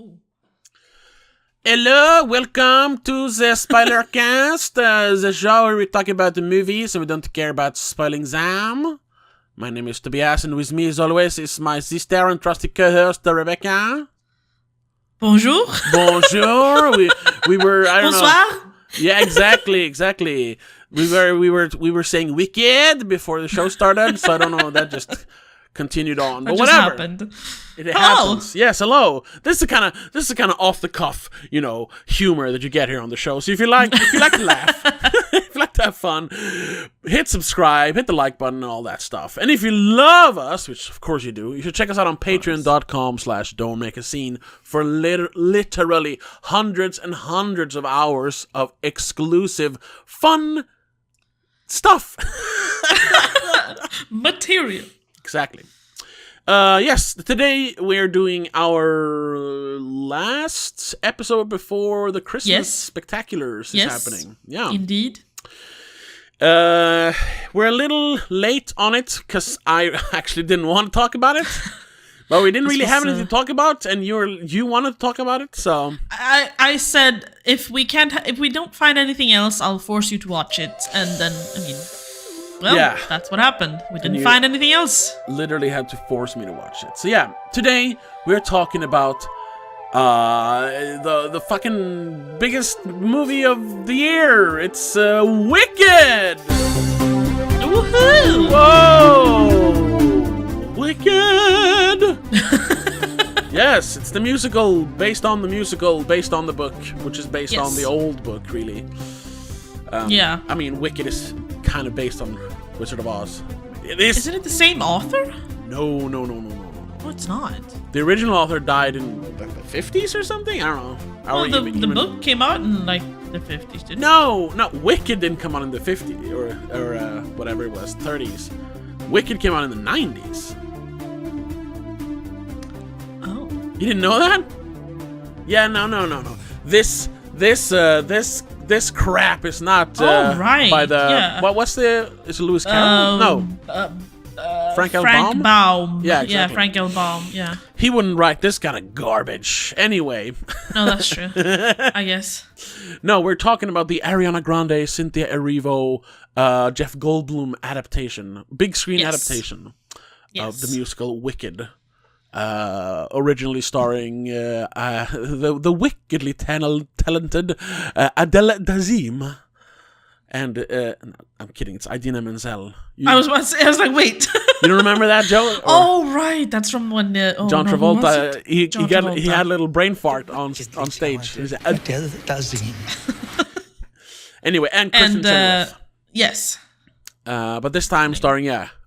Oh. Hello, welcome to the Spoiler Cast, the show where we talk about the movies and we don't care about spoiling them. My name is Tobias, and with me, as always, is my sister and trusty co-host, Rebecca. Bonjour. Bonjour. we were I don't Bonsoir. know. Yeah, exactly. We were saying wicked before the show started, so I don't know. That just continued on, but whatever. Happened. It happens. Yes, hello. This is kind of off the cuff, humor that you get here on the show. So if you like to laugh, if you like to have fun, hit subscribe, hit the like button, and all that stuff. And if you love us, which of course you do, you should check us out on patreon.com/don'tmakeascene for literally hundreds and hundreds of hours of exclusive fun stuff. Material. Exactly. Yes, today we're doing our last episode before the Christmas spectaculars is happening. Yeah. Indeed. We're a little late on it because I actually didn't want to talk about it. But we didn't really have anything to talk about, and you wanted to talk about it, so I said if we don't find anything else, I'll force you to watch it, and then that's what happened. We didn't find anything else. Literally had to force me to watch it. So yeah, today we're talking about the fucking biggest movie of the year. It's Wicked. Woohoo! Whoa! Wicked. Yes, it's the musical based on the book, which is based on the old book, really. I mean, Wicked is kind of based on Wizard of Oz. Isn't it the same author? No. No, it's not. The original author died in the 50s or something? I don't know. Well, the book came out in like the 50s, didn't it? No, Wicked didn't come out in the 50s or whatever it was, 30s. Wicked came out in the 90s. Oh. You didn't know that? Yeah, no. This crap is not by the what's the is it Lewis Carroll? No. Frank L. Baum. Yeah, exactly. Yeah, Frank L. Baum. Yeah. He wouldn't write this kind of garbage. Anyway. No, that's true. I guess. No, we're talking about the Ariana Grande, Cynthia Erivo, Jeff Goldblum adaptation, big screen adaptation of the musical Wicked. Originally starring the wickedly talented Adele Dazeem. And I'm kidding, it's Idina Menzel. I was about to say, I was like, wait. You don't remember that, Joe? Oh, right, that's from when John Travolta. He had a little brain fart on stage. Adele Dazeem. Anyway, and Kristen Chenoweth. Yes. But this time starring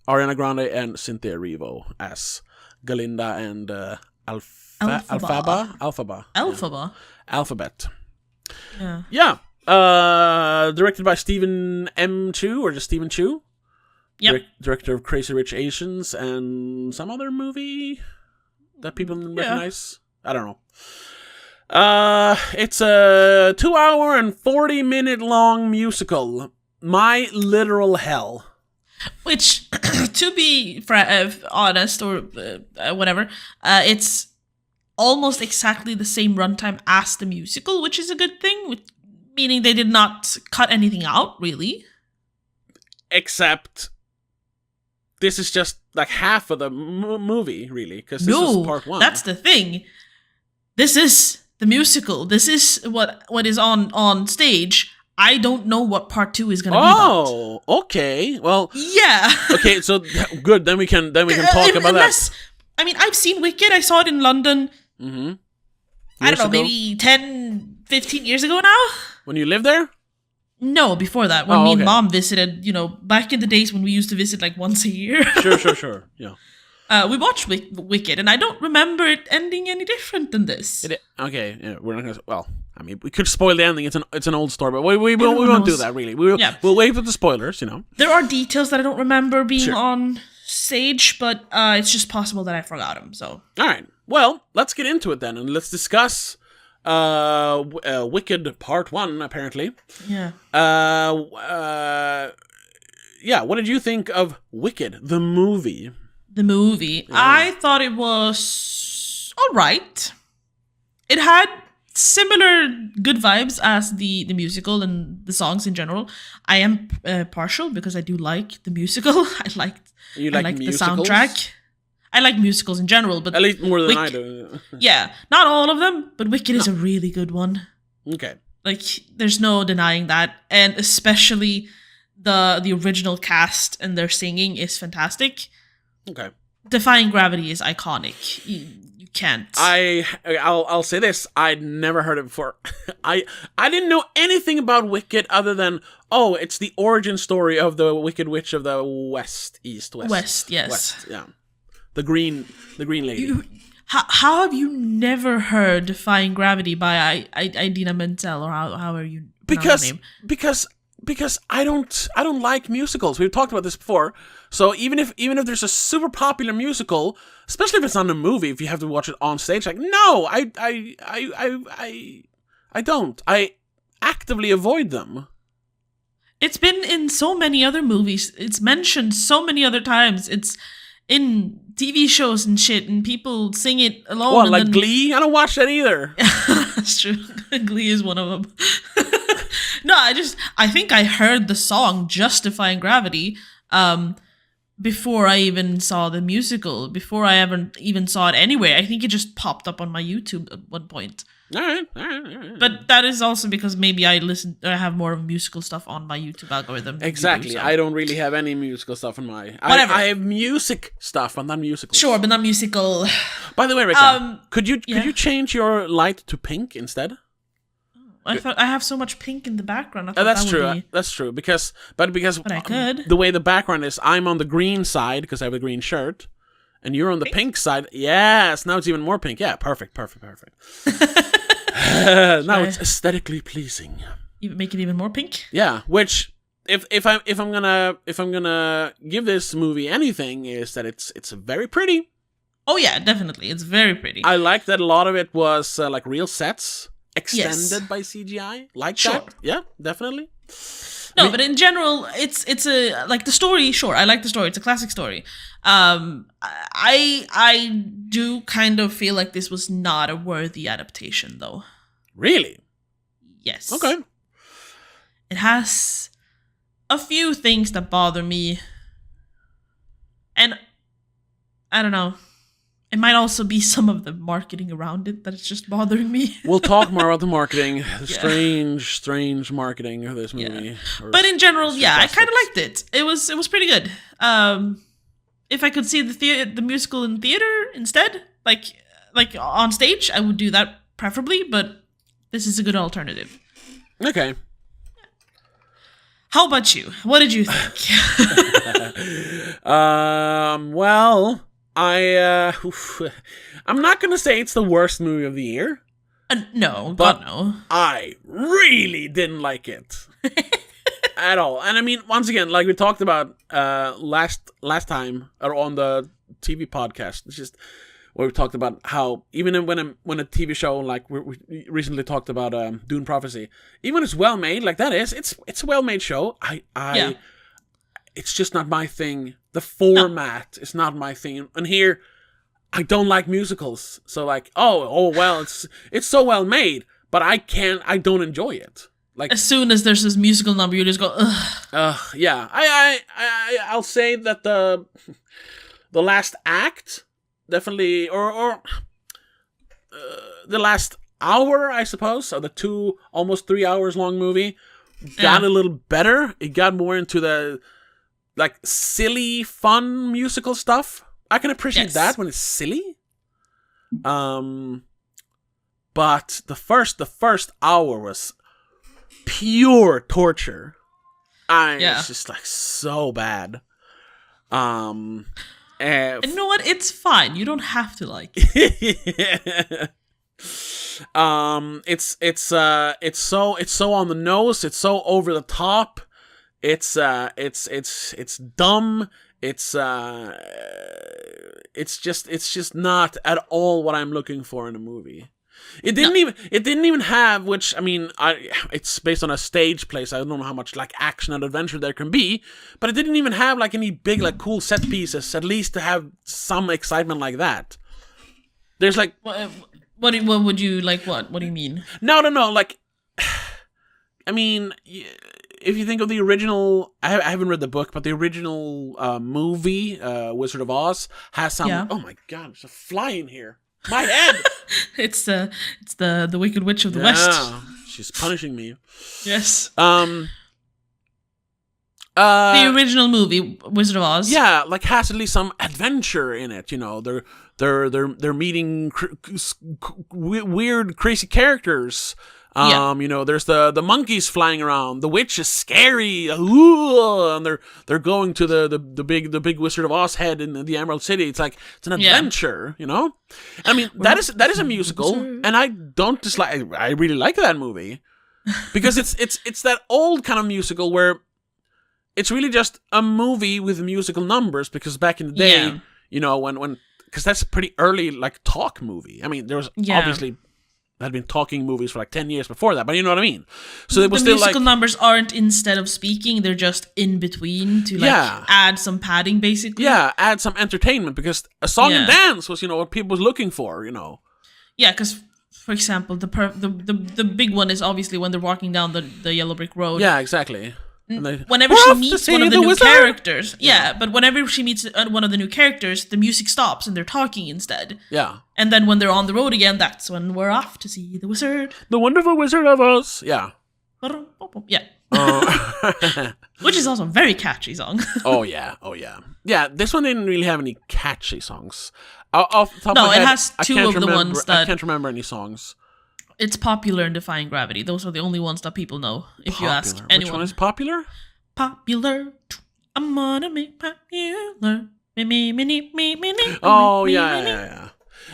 Ariana Grande and Cynthia Erivo as Galinda and Alphabet. Yeah. Directed by Stephen M. Chu, or just Stephen Chu. Yep. Director of Crazy Rich Asians and some other movie that people recognize. I don't know. It's a 2-hour and 40-minute long musical. My literal hell. Which, to be honest, or whatever, it's almost exactly the same runtime as the musical, which is a good thing, meaning they did not cut anything out, really. Except, this is just like half of the movie, really, because this is part one. That's the thing. This is the musical. This is what is on stage. I don't know what part 2 is going to be about. Oh, okay. Well, yeah. Okay, so good. Then we can talk about that. I mean, I've seen Wicked. I saw it in London. Mm-hmm. I don't know, maybe 10, 15 years ago now. When you lived there? No, before that. When me and Mom visited, back in the days when we used to visit like once a year. Sure. Yeah. We watched Wicked, and I don't remember it ending any different than this. Okay, yeah, we're not gonna. Well, I mean, we could spoil the ending. It's an old story, but we won't do that. Really, we'll wait for the spoilers. There are details that I don't remember being on stage, but it's just possible that I forgot them. So, all right. Well, let's get into it then, and let's discuss Wicked Part 1. Apparently, yeah. What did you think of Wicked, the movie? The movie. Yeah. I thought it was all right. it had similar good vibes as the musical and the songs in general. I am partial because I do like the musical. You I like like the musicals? soundtrack. I like musicals in general, but At least more than I do. yeah, not all of them, but Wicked is a really good one. Okay. Like, there's no denying that, and especially the original cast and their singing is fantastic. Okay. Defying Gravity is iconic. You can't. I'll say this: I'd never heard it before. I didn't know anything about Wicked other than it's the origin story of the Wicked Witch of the West, yes, West. Yeah, the green lady. How have you never heard "Defying Gravity" by Idina Menzel, or how are you? Because I don't like musicals. We've talked about this before. So even if there's a super popular musical, especially if it's not a movie, if you have to watch it on stage, like no, I don't. I actively avoid them. It's been in so many other movies. It's mentioned so many other times. It's in TV shows and shit, and people sing it alone. Well, like Glee? I don't watch that either. That's true. Glee is one of them. No, I think I heard the song Justifying Gravity before I even saw the musical, before I ever even saw it anywhere. I think it just popped up on my YouTube at one point. All right. But that is also because maybe I have more of musical stuff on my YouTube algorithm. Exactly. So. I don't really have any musical stuff on my... Whatever. I have music stuff, but not musical. Sure, but not musical. By the way, Rachel, could you change your light to pink instead? I thought I have so much pink in the background. That's true. That's true. Because I could. The way the background is, I'm on the green side because I have a green shirt, and you're on the pink side. Yes, now it's even more pink. Yeah, perfect. Now it's aesthetically pleasing. You make it even more pink. Yeah, which if I'm gonna give this movie anything is that it's very pretty. Oh yeah, definitely, it's very pretty. I like that a lot of it was like real sets. Extended by CGI, like that. Yeah, definitely. No, but in general, it's a like the story. Sure, I like the story. It's a classic story. I do kind of feel like this was not a worthy adaptation, though. Really? Yes. Okay. It has a few things that bother me, and I don't know. It might also be some of the marketing around it that is just bothering me. We'll talk more about the marketing. The strange marketing of this movie. Yeah. But in general, I kind of liked it. It was pretty good. If I could see the musical in theater instead, like on stage, I would do that preferably. But this is a good alternative. Okay. How about you? What did you think? Well, I'm not gonna say it's the worst movie of the year. No, but God no. I really didn't like it at all. And I mean, once again, like we talked about last time or on the TV podcast, it's just where we talked about how even when a TV show like we recently talked about Dune Prophecy, even when it's well made, like that it's a well made show. It's just not my thing. The format is not my thing. And here, I don't like musicals. So like, well, it's so well made, but I don't enjoy it. Like as soon as there's this musical number, you just go, ugh. Yeah. I'll say that the last act definitely, or the last hour, I suppose, of the almost 3 hours long movie got a little better. It got more into the like silly, fun musical stuff. I can appreciate that when it's silly. But the first hour was pure torture. It's just like so bad. And you know what? It's fine. You don't have to like it. It's so on the nose. It's so over the top. It's dumb. It's just not at all what I'm looking for in a movie. It didn't even have, which I mean, it's based on a stage play, so I don't know how much like action and adventure there can be, but it didn't even have like any big like cool set pieces, at least to have some excitement like that. There's like What would you like? What do you mean? No. Like, I mean, if you think of the original, I haven't read the book, but the original movie, Wizard of Oz, has some. Yeah. Oh my God! There's a fly in here. My head. It's the Wicked Witch of the West. She's punishing me. Yes. The original movie, Wizard of Oz. Yeah, like has at least some adventure in it. You know, they're meeting weird, crazy characters. You know, there's the monkeys flying around. The witch is scary. And they're going to the big Wizard of Oz head in the Emerald City. It's like it's an adventure. You know, I mean that is a musical, and I don't dislike. I really like that movie because it's that old kind of musical where it's really just a movie with musical numbers. Because back in the day, you know, when because that's a pretty early like talk movie. I mean, there was obviously. Had been talking movies for like 10 years before that, but you know what I mean? So it was the still musical like, numbers aren't instead of speaking, they're just in between to like add some padding basically. Yeah, add some entertainment because a song and dance was, you know, what people was looking for, you know. Yeah, because for example, the big one is obviously when they're walking down the yellow brick road. Yeah, exactly. Whenever she meets one of the new characters, but whenever she meets one of the new characters, the music stops and they're talking instead. Yeah. And then when they're on the road again, that's when we're off to see the wizard. The wonderful Wizard of Oz. Yeah. Yeah. Which is also a very catchy song. Oh, yeah. Yeah, this one didn't really have any catchy songs. Off the top of my head, it has two of the ones that... I can't remember any songs. It's Popular and Defying Gravity. Those are the only ones that people know, if you ask anyone. Which one is Popular? Popular. I'm gonna make popular. Me. Oh, yeah.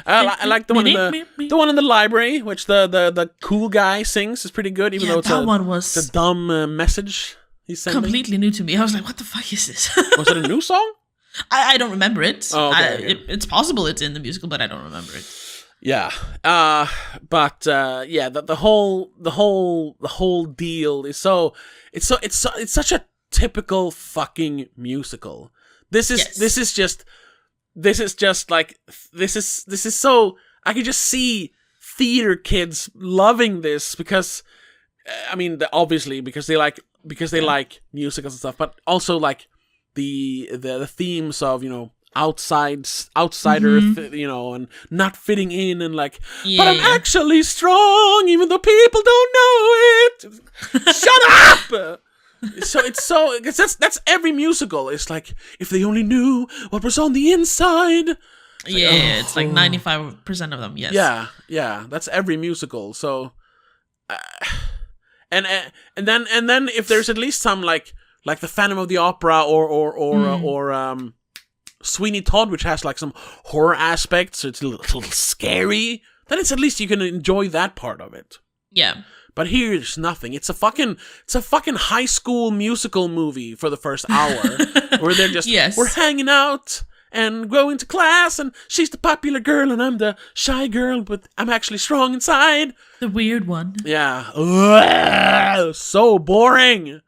I like the one in the library, which the cool guy sings is pretty good, even though it's a dumb message he's sending. Completely new to me. I was like, what the fuck is this? Was it a new song? I don't remember it. Oh, okay. It's possible it's in the musical, but I don't remember it. Yeah, but the whole deal is it's such a typical fucking musical. This is so I can just see theater kids loving this because I mean obviously because they like musicals and stuff, but also like the themes of, you know, outsider, you know, and not fitting in, and like, but I'm actually strong, even though people don't know it. Shut up! That's every musical. It's like if they only knew what was on the inside. It's like 95% of them. Yes. Yeah. That's every musical. So, and then if there's at least some like the Phantom of the Opera or Sweeney Todd, which has like some horror aspects, so it's a little scary, then it's at least you can enjoy that part of it. Yeah. But here's nothing. It's a fucking high school musical movie for the first hour where they're just we're hanging out and going to class, and she's the popular girl and I'm the shy girl, but I'm actually strong inside. The weird one. Yeah. Ugh, so boring.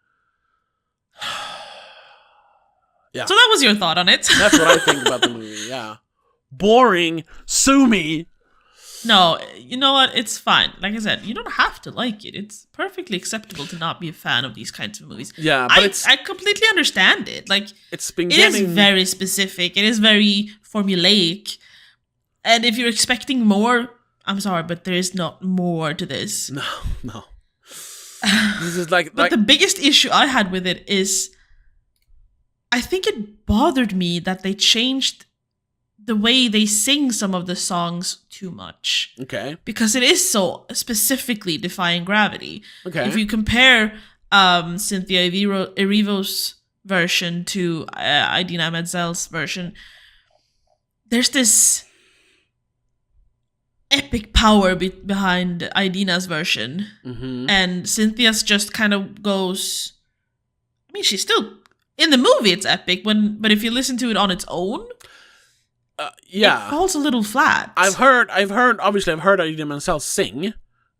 Yeah. So that was your thought on it. That's what I think about the movie, yeah. Boring. Sue me. No, you know what? It's fine. Like I said, you don't have to like it. It's perfectly acceptable to not be a fan of these kinds of movies. Yeah, but I completely understand it. Like, it is very specific. It is very formulaic. And if you're expecting more, I'm sorry, but there is not more to this. No. This is like... But the biggest issue I had with it is... I think it bothered me that they changed the way they sing some of the songs too much. Okay. Because it is so specifically Defying Gravity. Okay. If you compare Cynthia Erivo's version to Idina Menzel's version, there's this epic power behind Idina's version. Mm-hmm. And Cynthia's just kind of goes... I mean, she's still... In the movie, it's epic, but if you listen to it on its own, it falls a little flat. I've heard Idina Menzel sing.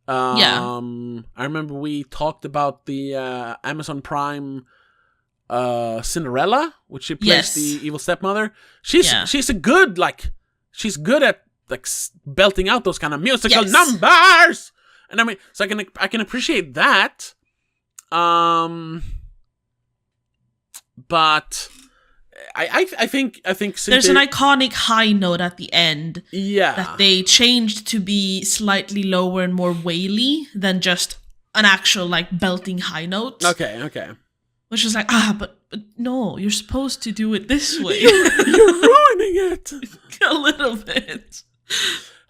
I remember we talked about the Amazon Prime Cinderella, which she plays the evil stepmother. She's a good she's good at like belting out those kind of musical Yes. numbers. And I mean, so I can appreciate that. But I think there's an iconic high note at the end. Yeah. That they changed to be slightly lower and more waily than just an actual like belting high note. Okay. Which is like, but no, you're supposed to do it this way. You're ruining it. A little bit.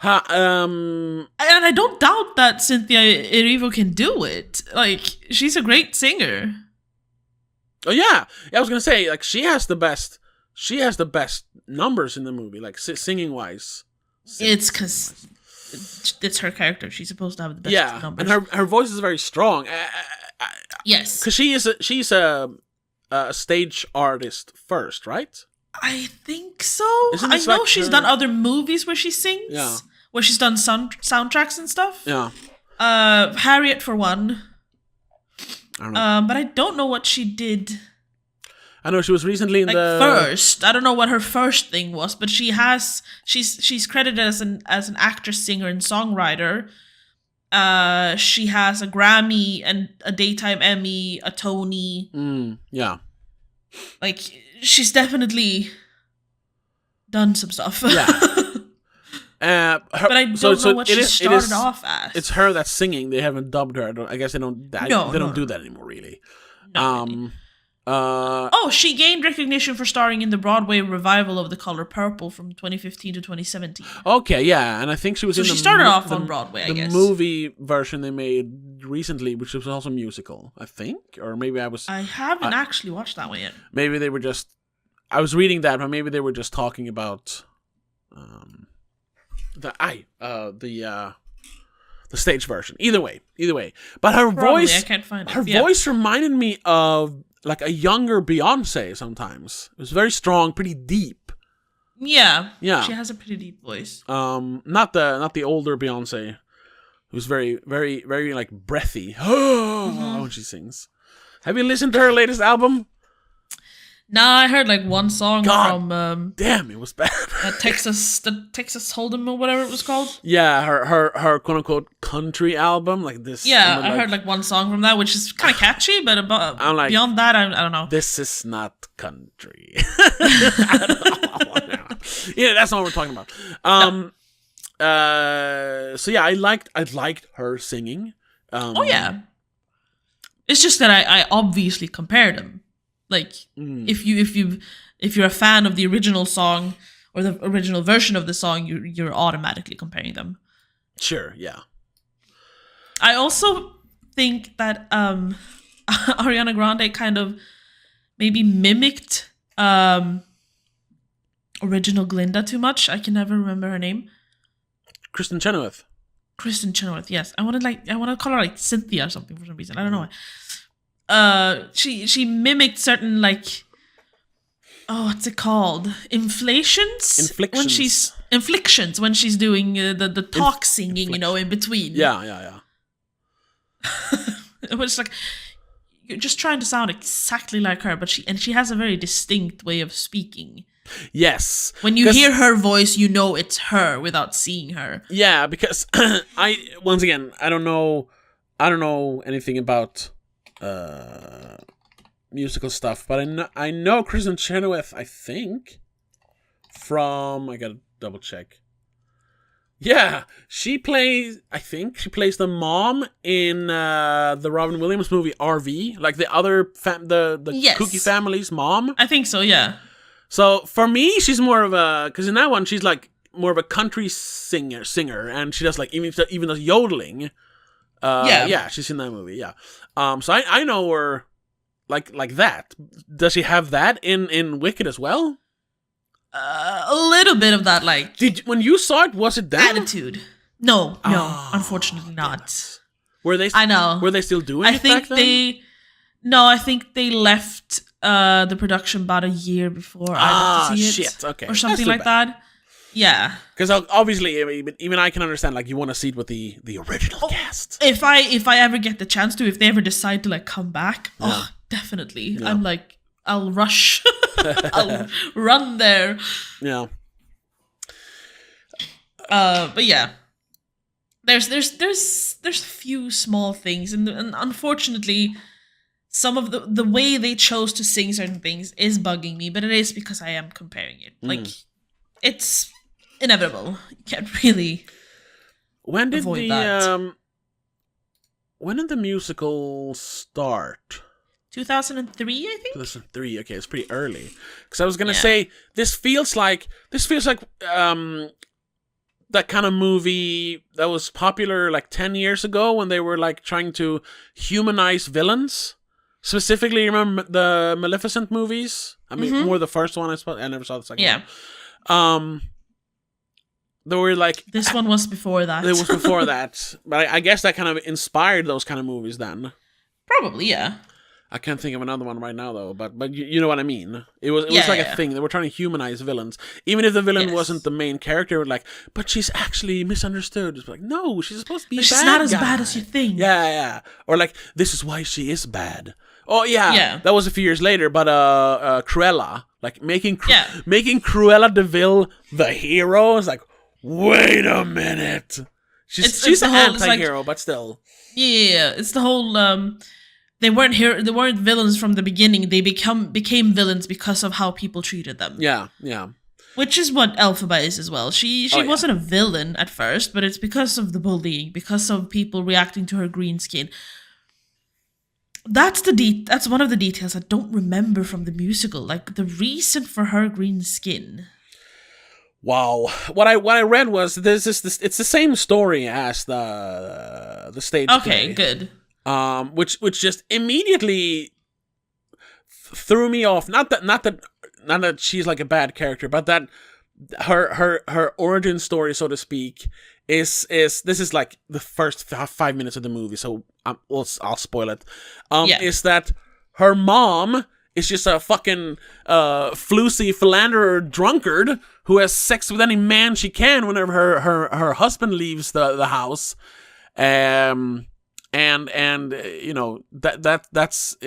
And I don't doubt that Cynthia Erivo can do it. Like, she's a great singer. Oh yeah, I was gonna say, like, she has the best numbers in the movie, like singing wise. It's because it's her character. She's supposed to have the best numbers. And her voice is very strong. Yes, because she's a stage artist first, right? I think so. Isn't I this know like she's done other movies where she sings. Yeah. Where she's done soundtracks and stuff. Yeah. Harriet for one. I don't know. But I don't know what she did. I know she was recently in first. I don't know what her first thing was, but she's credited as an actress, singer, and songwriter. She has a Grammy and a Daytime Emmy, a Tony. Yeah. Like, she's definitely done some stuff. Yeah. But I don't know what she started off as. It's her that's singing. They haven't dubbed her. I guess they don't. They don't do that anymore, really. Really. She gained recognition for starring in the Broadway revival of The Color Purple from 2015 to 2017. Okay, yeah, and I think she was in the. She started off on Broadway. I guess the movie version they made recently, which was also musical, I think, or maybe I haven't actually watched that one yet. Maybe they were just. I was reading that, but maybe they were just talking about. The stage version. Either way. But her voice, I can't find it. Her voice reminded me of like a younger Beyonce. Sometimes it was very strong, pretty deep. Yeah. She has a pretty deep voice. Not the older Beyonce. It was very, very, very like breathy. When she sings. Have you listened to her latest album? No, I heard like one song from damn, it was bad. the Texas Hold'em or whatever it was called. Yeah, her quote unquote country album, like this. Yeah, I heard like one song from that, which is kind of catchy, but beyond that, I don't know. This is not country. I don't know. Yeah, that's not what we're talking about. So yeah, I liked her singing. Oh yeah. It's just that I obviously compared them. Like, if you're a fan of the original song or the original version of the song, you're automatically comparing them. Sure, yeah. I also think that Ariana Grande kind of maybe mimicked original Glinda too much. I can never remember her name. Kristen Chenoweth, yes. I want to call her like Cynthia or something for some reason. I don't know why. She mimicked certain like, what's it called? Inflictions when she's doing the talk singing, in between. Yeah. It was like you're just trying to sound exactly like her, but she has a very distinct way of speaking. Yes. When you hear her voice, you know it's her without seeing her. Yeah, because I don't know anything about musical stuff, but I know Kristen Chenoweth, I think, from, I gotta double check. Yeah, she plays the mom in the Robin Williams movie RV, like the other yes. Cookie family's mom. I think so, yeah. So for me, she's more of a, because in that one she's like more of a country singer, and she does like even does yodeling. Yeah, she's in that movie. Yeah. So I know her like that. Does she have that in Wicked as well? A little bit of that, like. When you saw it, was it that attitude? No, unfortunately not. Were they? I know. Were they still doing it back then? I think they left the production about a year before I got to see it. Shit. Okay. Or something like that. Yeah, because obviously, even I can understand. Like, you want to see it with the original cast. If I ever get the chance to, if they ever decide to like come back, definitely. Yeah. I'm like, I'll rush, I'll run there. Yeah. But yeah, there's a few small things, and unfortunately, some of the way they chose to sing certain things is bugging me. But it is because I am comparing it. Like, it's inevitable. You can't really avoid that. When did the musical start? 2003, I think. 2003. Okay, it's pretty early. Because I was gonna say this feels like that kind of movie that was popular like 10 years ago when they were like trying to humanize villains. Specifically, remember the Maleficent movies? I mean, more the first one. I suppose I never saw the second one. They were like this one was before that. It was before that, but I guess that kind of inspired those kind of movies then. Probably, yeah. I can't think of another one right now though, but you know what I mean. It was like a thing. They were trying to humanize villains, even if the villain wasn't the main character. Were like, but she's actually misunderstood. It's like, no, she's supposed to be. But she's not as bad as you think. Yeah. Or like, this is why she is bad. Oh yeah. That was a few years later, but Cruella, like making Cruella de Vil the hero is like, wait a minute. She's an anti-hero, like, but still. Yeah, it's the whole. They weren't villains from the beginning. They became villains because of how people treated them. Yeah. Which is what Elphaba is as well. She wasn't a villain at first, but it's because of the bullying, because of people reacting to her green skin. That's one of the details I don't remember from the musical, like the reason for her green skin. Wow, what I read was this. It's the same story as the stage play. Okay, good. Which just immediately threw me off. Not that she's like a bad character, but that her origin story, so to speak, is this is like the first 5 minutes of the movie. So I'll spoil it. Is that her mom is just a fucking flusy philanderer drunkard who has sex with any man she can whenever her husband leaves the house. And you know that's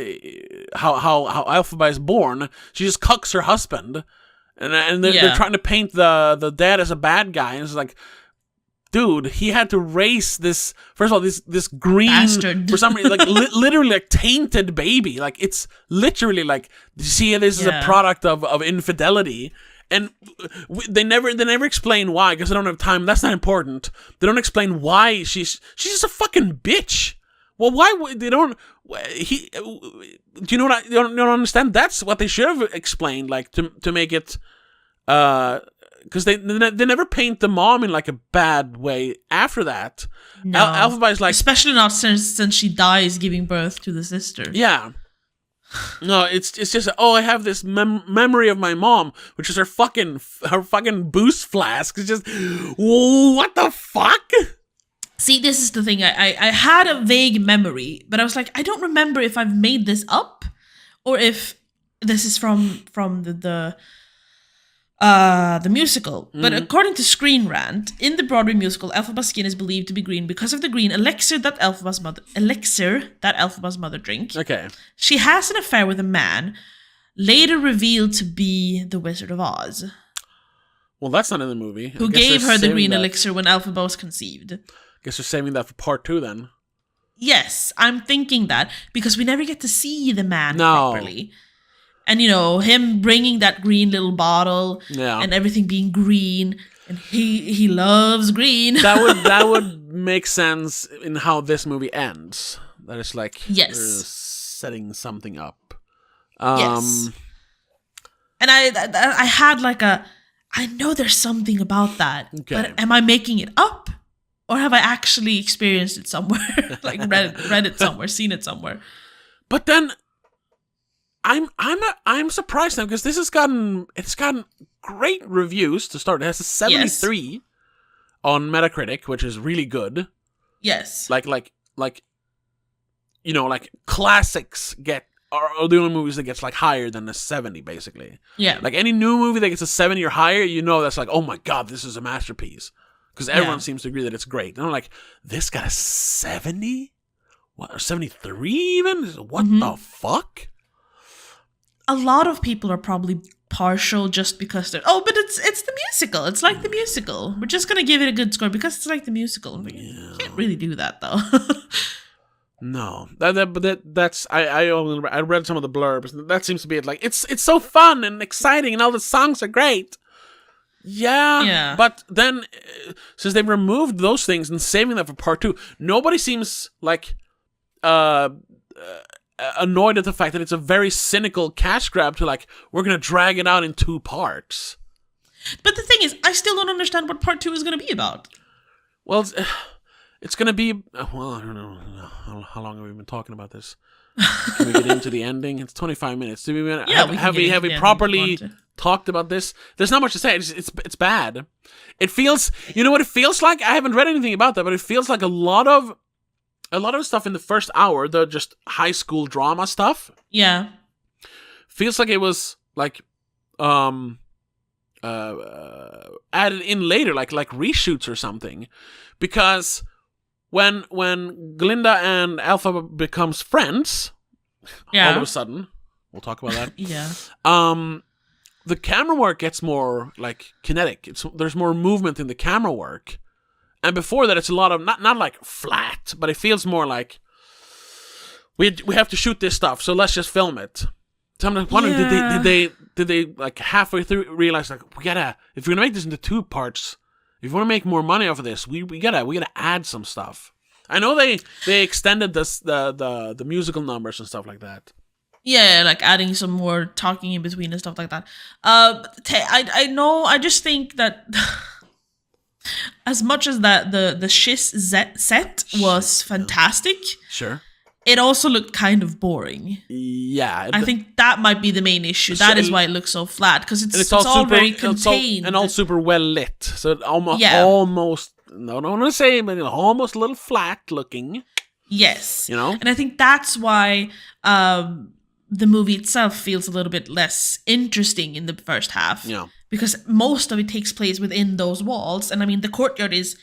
how Elphaba is born. She just cucks her husband, and they're trying to paint the dad as a bad guy. And it's like, dude, he had to raise this. First of all, this green bastard. For some reason, like literally like tainted baby. Like it's literally like, see, this is a product of infidelity. And they never explain why, because they don't have time. That's not important. They don't explain why she's just a fucking bitch. Well, why they don't? Do you know what? You don't understand. That's what they should have explained, like to make it. Because they never paint the mom in like a bad way after that. No, Elphaba is like, especially not since she dies giving birth to the sister. Yeah. No, it's just I have this memory of my mom, which is her fucking boost flask. It's just, what the fuck? See, this is the thing. I had a vague memory, but I was like, I don't remember if I've made this up or if this is from the musical. But according to Screen Rant, in the Broadway musical, Elphaba's skin is believed to be green because of the green elixir that Elphaba's mother drank. Okay. She has an affair with a man, later revealed to be the Wizard of Oz. Well, that's not in the movie. Who gave her the green elixir when Elphaba was conceived. Guess they're saving that for part 2 then. Yes, I'm thinking that because we never get to see the man properly. And, you know, him bringing that green little bottle and everything being green. And he loves green. that would make sense in how this movie ends. That is like they're setting something up. Yes. And I had like I know there's something about that. Okay. But am I making it up? Or have I actually experienced it somewhere? Like read it somewhere, seen it somewhere. But then I'm surprised now because this has gotten great reviews to start. It has a 73 on Metacritic, which is really good. Yes. Like you know, like classics get are the only movies that gets like higher than a 70 basically. Yeah. Like any new movie that gets a 70 or higher, you know that's like, oh my god, this is a masterpiece. Because everyone seems to agree that it's great. And I'm like, this got a 70? What, or 73 even? What the fuck? A lot of people are probably partial just because they're but it's the musical. It's like the musical. We're just gonna give it a good score because it's like the musical. Like, you can't really do that though. No, that's I read some of the blurbs. That seems to be it. Like it's so fun and exciting, and all the songs are great. Yeah. But then, since they've removed those things and saving them for part 2, nobody seems like annoyed at the fact that it's a very cynical cash grab to like, we're gonna drag it out in 2 parts. But the thing is, I still don't understand what part 2 is gonna be about. Well, it's gonna be well, I don't know how long have we been talking about this. Can we get into the ending? It's 25 minutes. Have we properly talked about this? There's not much to say. It's bad. It feels. You know what it feels like? I haven't read anything about that, but it feels like a lot of stuff in the first hour, the just high school drama stuff. Yeah. Feels like it was like added in later, like reshoots or something, because. When Glinda and Alpha becomes friends, all of a sudden, we'll talk about that. Yeah. The camera work gets more like kinetic. There's more movement in the camera work, and before that, it's a lot of not like flat, but it feels more like we have to shoot this stuff, so let's just film it. So I'm like wondering, did they like halfway through realize like if we're gonna make this into 2 parts. If you want to make more money off of this, we gotta add some stuff. I know they extended the musical numbers and stuff like that. Yeah, like adding some more talking in between and stuff like that. I know. I just think that as much as that the Shiz set was fantastic, sure, it also looked kind of boring. Yeah. I think that might be the main issue. That is why it looks so flat, because it's all very contained. And all super well lit. So it almost, no, I don't want to say, but almost a little flat looking. Yes. You know? And I think that's why the movie itself feels a little bit less interesting in the first half. Yeah. Because most of it takes place within those walls. And I mean, the courtyard is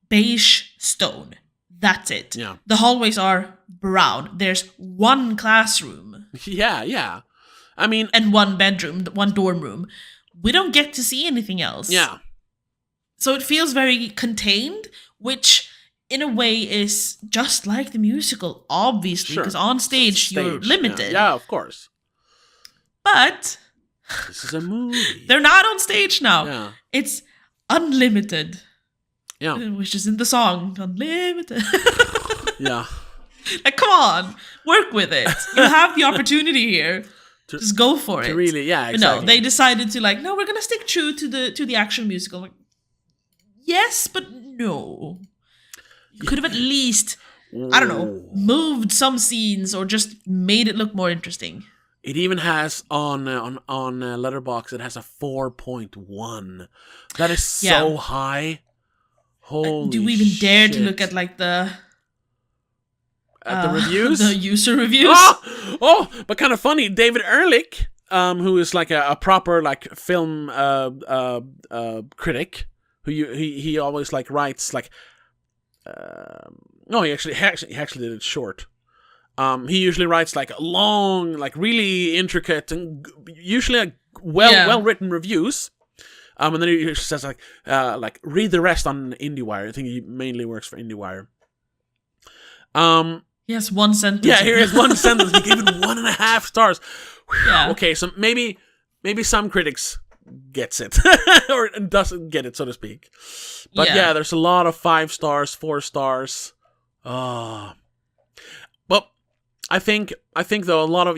beige stone. That's it. Yeah. The hallways are brown. There's one classroom. Yeah. I mean... And one bedroom, one dorm room. We don't get to see anything else. Yeah. So it feels very contained, which in a way is just like the musical, obviously, because on stage you're limited. Yeah, of course. But... This is a movie. They're not on stage now. Yeah. It's unlimited. Yeah. Which is in the song, Unlimited. Yeah. Like, come on, work with it. You have the opportunity here. Just go for it. Really, yeah, exactly. No, they decided to no, we're gonna stick true to the actual musical. Like, yes, but no. You could have at least, I don't know, moved some scenes or just made it look more interesting. It even has on Letterboxd, it has a 4.1. That is so high. Holy do we even dare to look at the reviews? The user reviews? But kind of funny. David Ehrlich, who is like a proper like film critic, who he always like writes like no, he actually did it short. He usually writes like long, like really intricate and usually like well written reviews. And then he says like read the rest on IndieWire. I think he mainly works for IndieWire. Yes, one sentence. Yeah, here is one sentence. He gave it 1.5 stars. Yeah. Okay, so maybe some critics gets it or doesn't get it, so to speak. But yeah, there's a lot of 5 stars, 4 stars. But I think though a lot of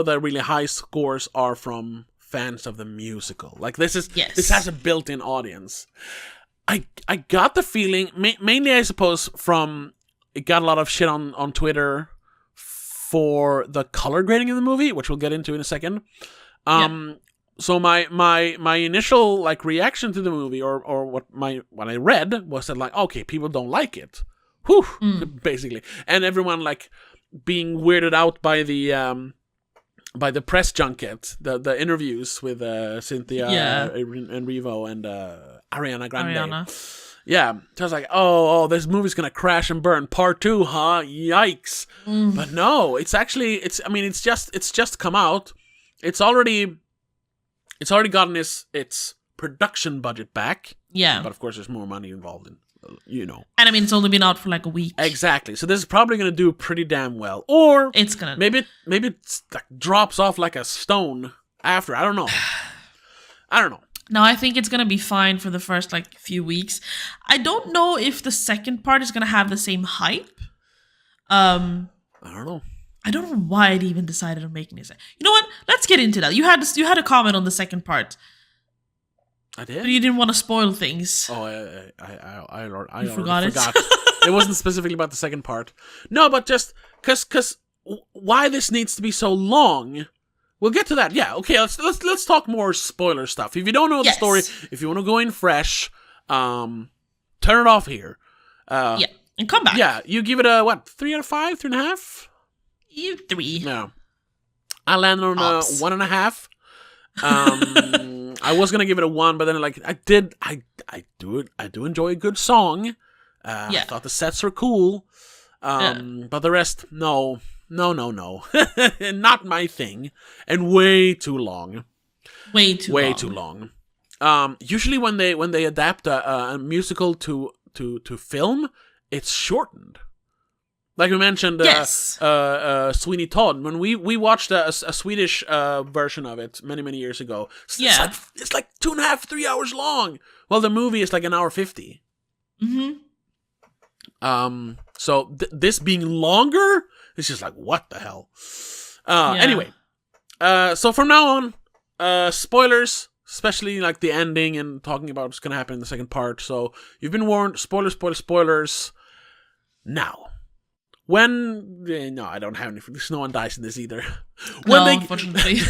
the really high scores are from fans of the musical. Like this has a built-in audience. I got the feeling, mainly I suppose from, it got a lot of shit on Twitter for the color grading of the movie, which we'll get into in a second. So my initial like reaction to the movie or what I read was that like, okay, people don't like it. Whew, basically. And everyone like being weirded out by the press junket, the interviews with Cynthia and Revo and Ariana Grande. Yeah, so I was like, oh, this movie's gonna crash and burn. Part 2, huh? Yikes! But no, it's just come out. It's already It's already gotten its production budget back. Yeah. But of course, there's more money involved in, And I mean, it's only been out for like a week. Exactly. So this is probably going to do pretty damn well. Or it's gonna. Maybe it like drops off like a stone after. I don't know. No, I think it's gonna be fine for the first like few weeks. I don't know if the second part is gonna have the same hype. I don't know. I don't know why it even decided on making this. You know what? Let's get into that. You had a comment on the second part. I did. But you didn't want to spoil things. Oh, I forgot it. It wasn't specifically about the second part. No, but just because why this needs to be so long. We'll get to that. Yeah. Okay. Let's talk more spoiler stuff. If you don't know the story, if you want to go in fresh, turn it off here. Yeah, and come back. Yeah, you give it a 3 out of 5, 3.5. You 3. Yeah. I landed on a 1.5. I was gonna give it a 1, but then I do enjoy a good song. I thought the sets were cool. But the rest, no, not my thing, and way too long. Way too long. Usually when they adapt a musical to film, it's shortened. Like we mentioned, Sweeney Todd. When we watched a Swedish version of it many years ago, it's like 2.5, 3 hours long. Well, the movie is like 1 hour 50. So this being longer, it's just like, what the hell? Anyway, so from now on, spoilers, especially like the ending and talking about what's gonna happen in the second part. So you've been warned. Spoilers. Now. No, I don't have any. There's no one dies in this either. Unfortunately.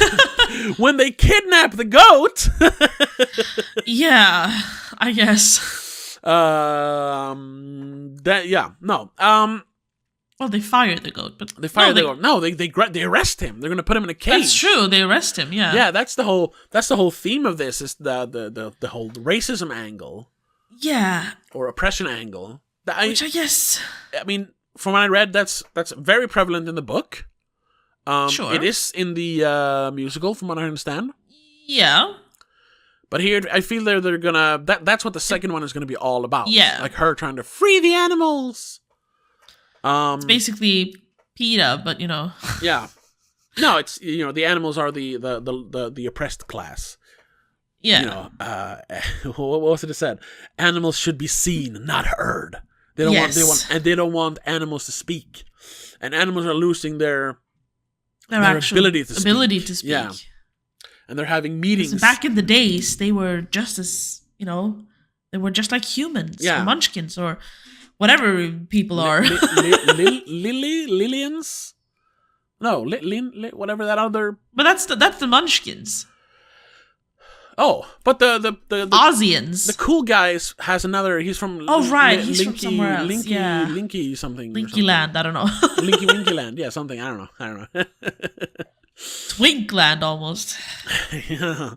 When they kidnap the goat. Yeah, I guess. Well, they fired the goat, but they fired the goat. No, they arrest him. They're gonna put him in a cage. That's true. They arrest him. Yeah. Yeah, that's the whole theme of this is the whole racism angle. Yeah. Or oppression angle. Which I guess. I mean. From what I read, that's very prevalent in the book. Sure. It is in the musical, from what I understand. Yeah. But here, I feel they're gonna... That's what the second one is gonna be all about. Yeah. Like her trying to free the animals. It's basically PETA, but, Yeah. No, it's, the animals are the oppressed class. Yeah. What was it said? Animals should be seen, not heard. They don't want animals to speak, and animals are losing their ability to speak. Yeah, and they're having meetings. Back in the days, they were just as they were just like humans, or munchkins, or whatever people are. Lillians? No, whatever that other. But that's the munchkins. Oh, but the Aussians. The cool guy has another. He's from. Oh right, he's from somewhere else. Linky something. Linky Land. I don't know. Linky Winky Land. Yeah, something. I don't know. Twinkland almost. Yeah.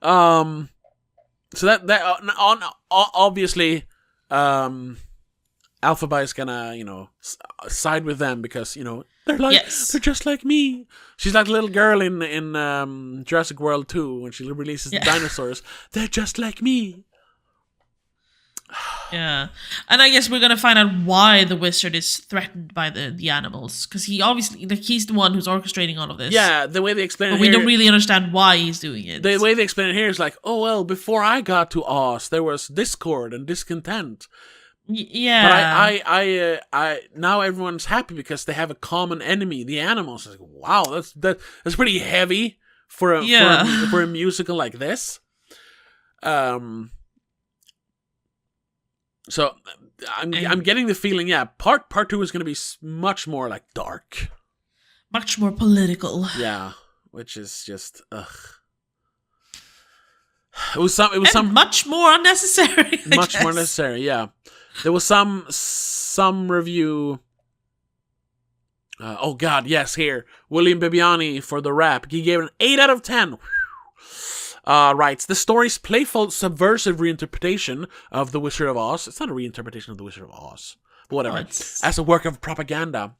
So that obviously, Alphaba is gonna side with them because they're they're just like me. She's like the little girl in Jurassic World 2 when she releases the dinosaurs. They're just like me. Yeah, and I guess we're gonna find out why the wizard is threatened by the animals, because he obviously he's the one who's orchestrating all of this. Yeah, the way they explain it, but we don't really understand why he's doing it. The way they explain it here is like, oh well, before I got to Oz, there was discord and discontent. Yeah, but I now everyone's happy because they have a common enemy, the animals. Like, wow, that's pretty heavy for a musical like this. So I'm getting the feeling, part 2 is going to be much more like dark, much more political. Yeah, which is just ugh. It was some much more unnecessary. Much more necessary, yeah. There was some review. Oh God, yes, here William Bibbiani for the rap. He gave it an 8 out of 10. Writes, the story's playful, subversive reinterpretation of The Wizard of Oz. It's not a reinterpretation of The Wizard of Oz, but whatever. As a work of propaganda.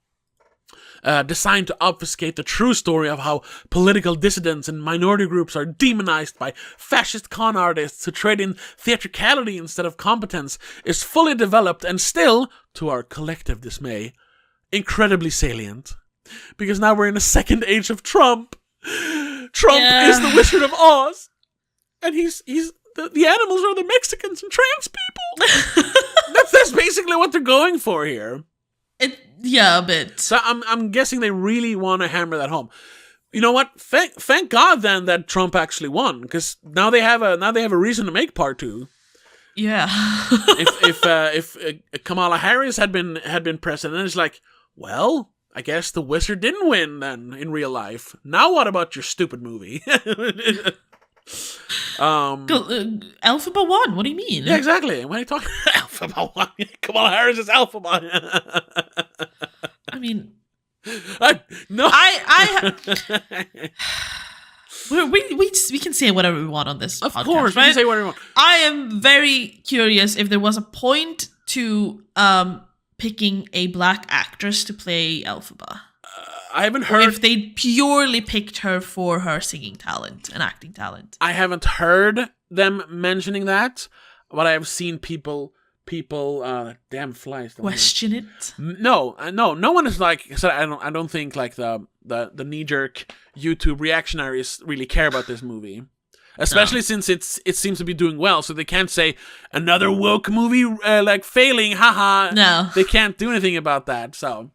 designed to obfuscate the true story of how political dissidents and minority groups are demonized by fascist con artists who trade in theatricality instead of competence, is fully developed and still, to our collective dismay, incredibly salient. Because now we're in a second age of Trump. Trump is the Wizard of Oz, and he's the animals are the Mexicans and trans people. That's basically what they're going for here. A bit. So I'm guessing they really want to hammer that home. You know what? Thank God then that Trump actually won, because now they have a reason to make part 2. Yeah. if Kamala Harris had been president, it's like, well, I guess the wizard didn't win then in real life. Now what about your stupid movie? Alphaba won. What do you mean? Yeah, exactly. When are you talking Alphaba won? Kamala Harris is Alphaba. I mean, no. We can say whatever we want on this. Of podcast, course, right? we can say whatever we want. I am very curious if there was a point to picking a black actress to play Alphaba. I haven't heard. Or if they purely picked her for her singing talent and acting talent. I haven't heard them mentioning that, but I have seen people. Damn flies. Question it. No one is like. I don't think like the knee jerk YouTube reactionaries really care about this movie, especially since it seems to be doing well. So they can't say another woke movie like failing. Haha. No, they can't do anything about that. So.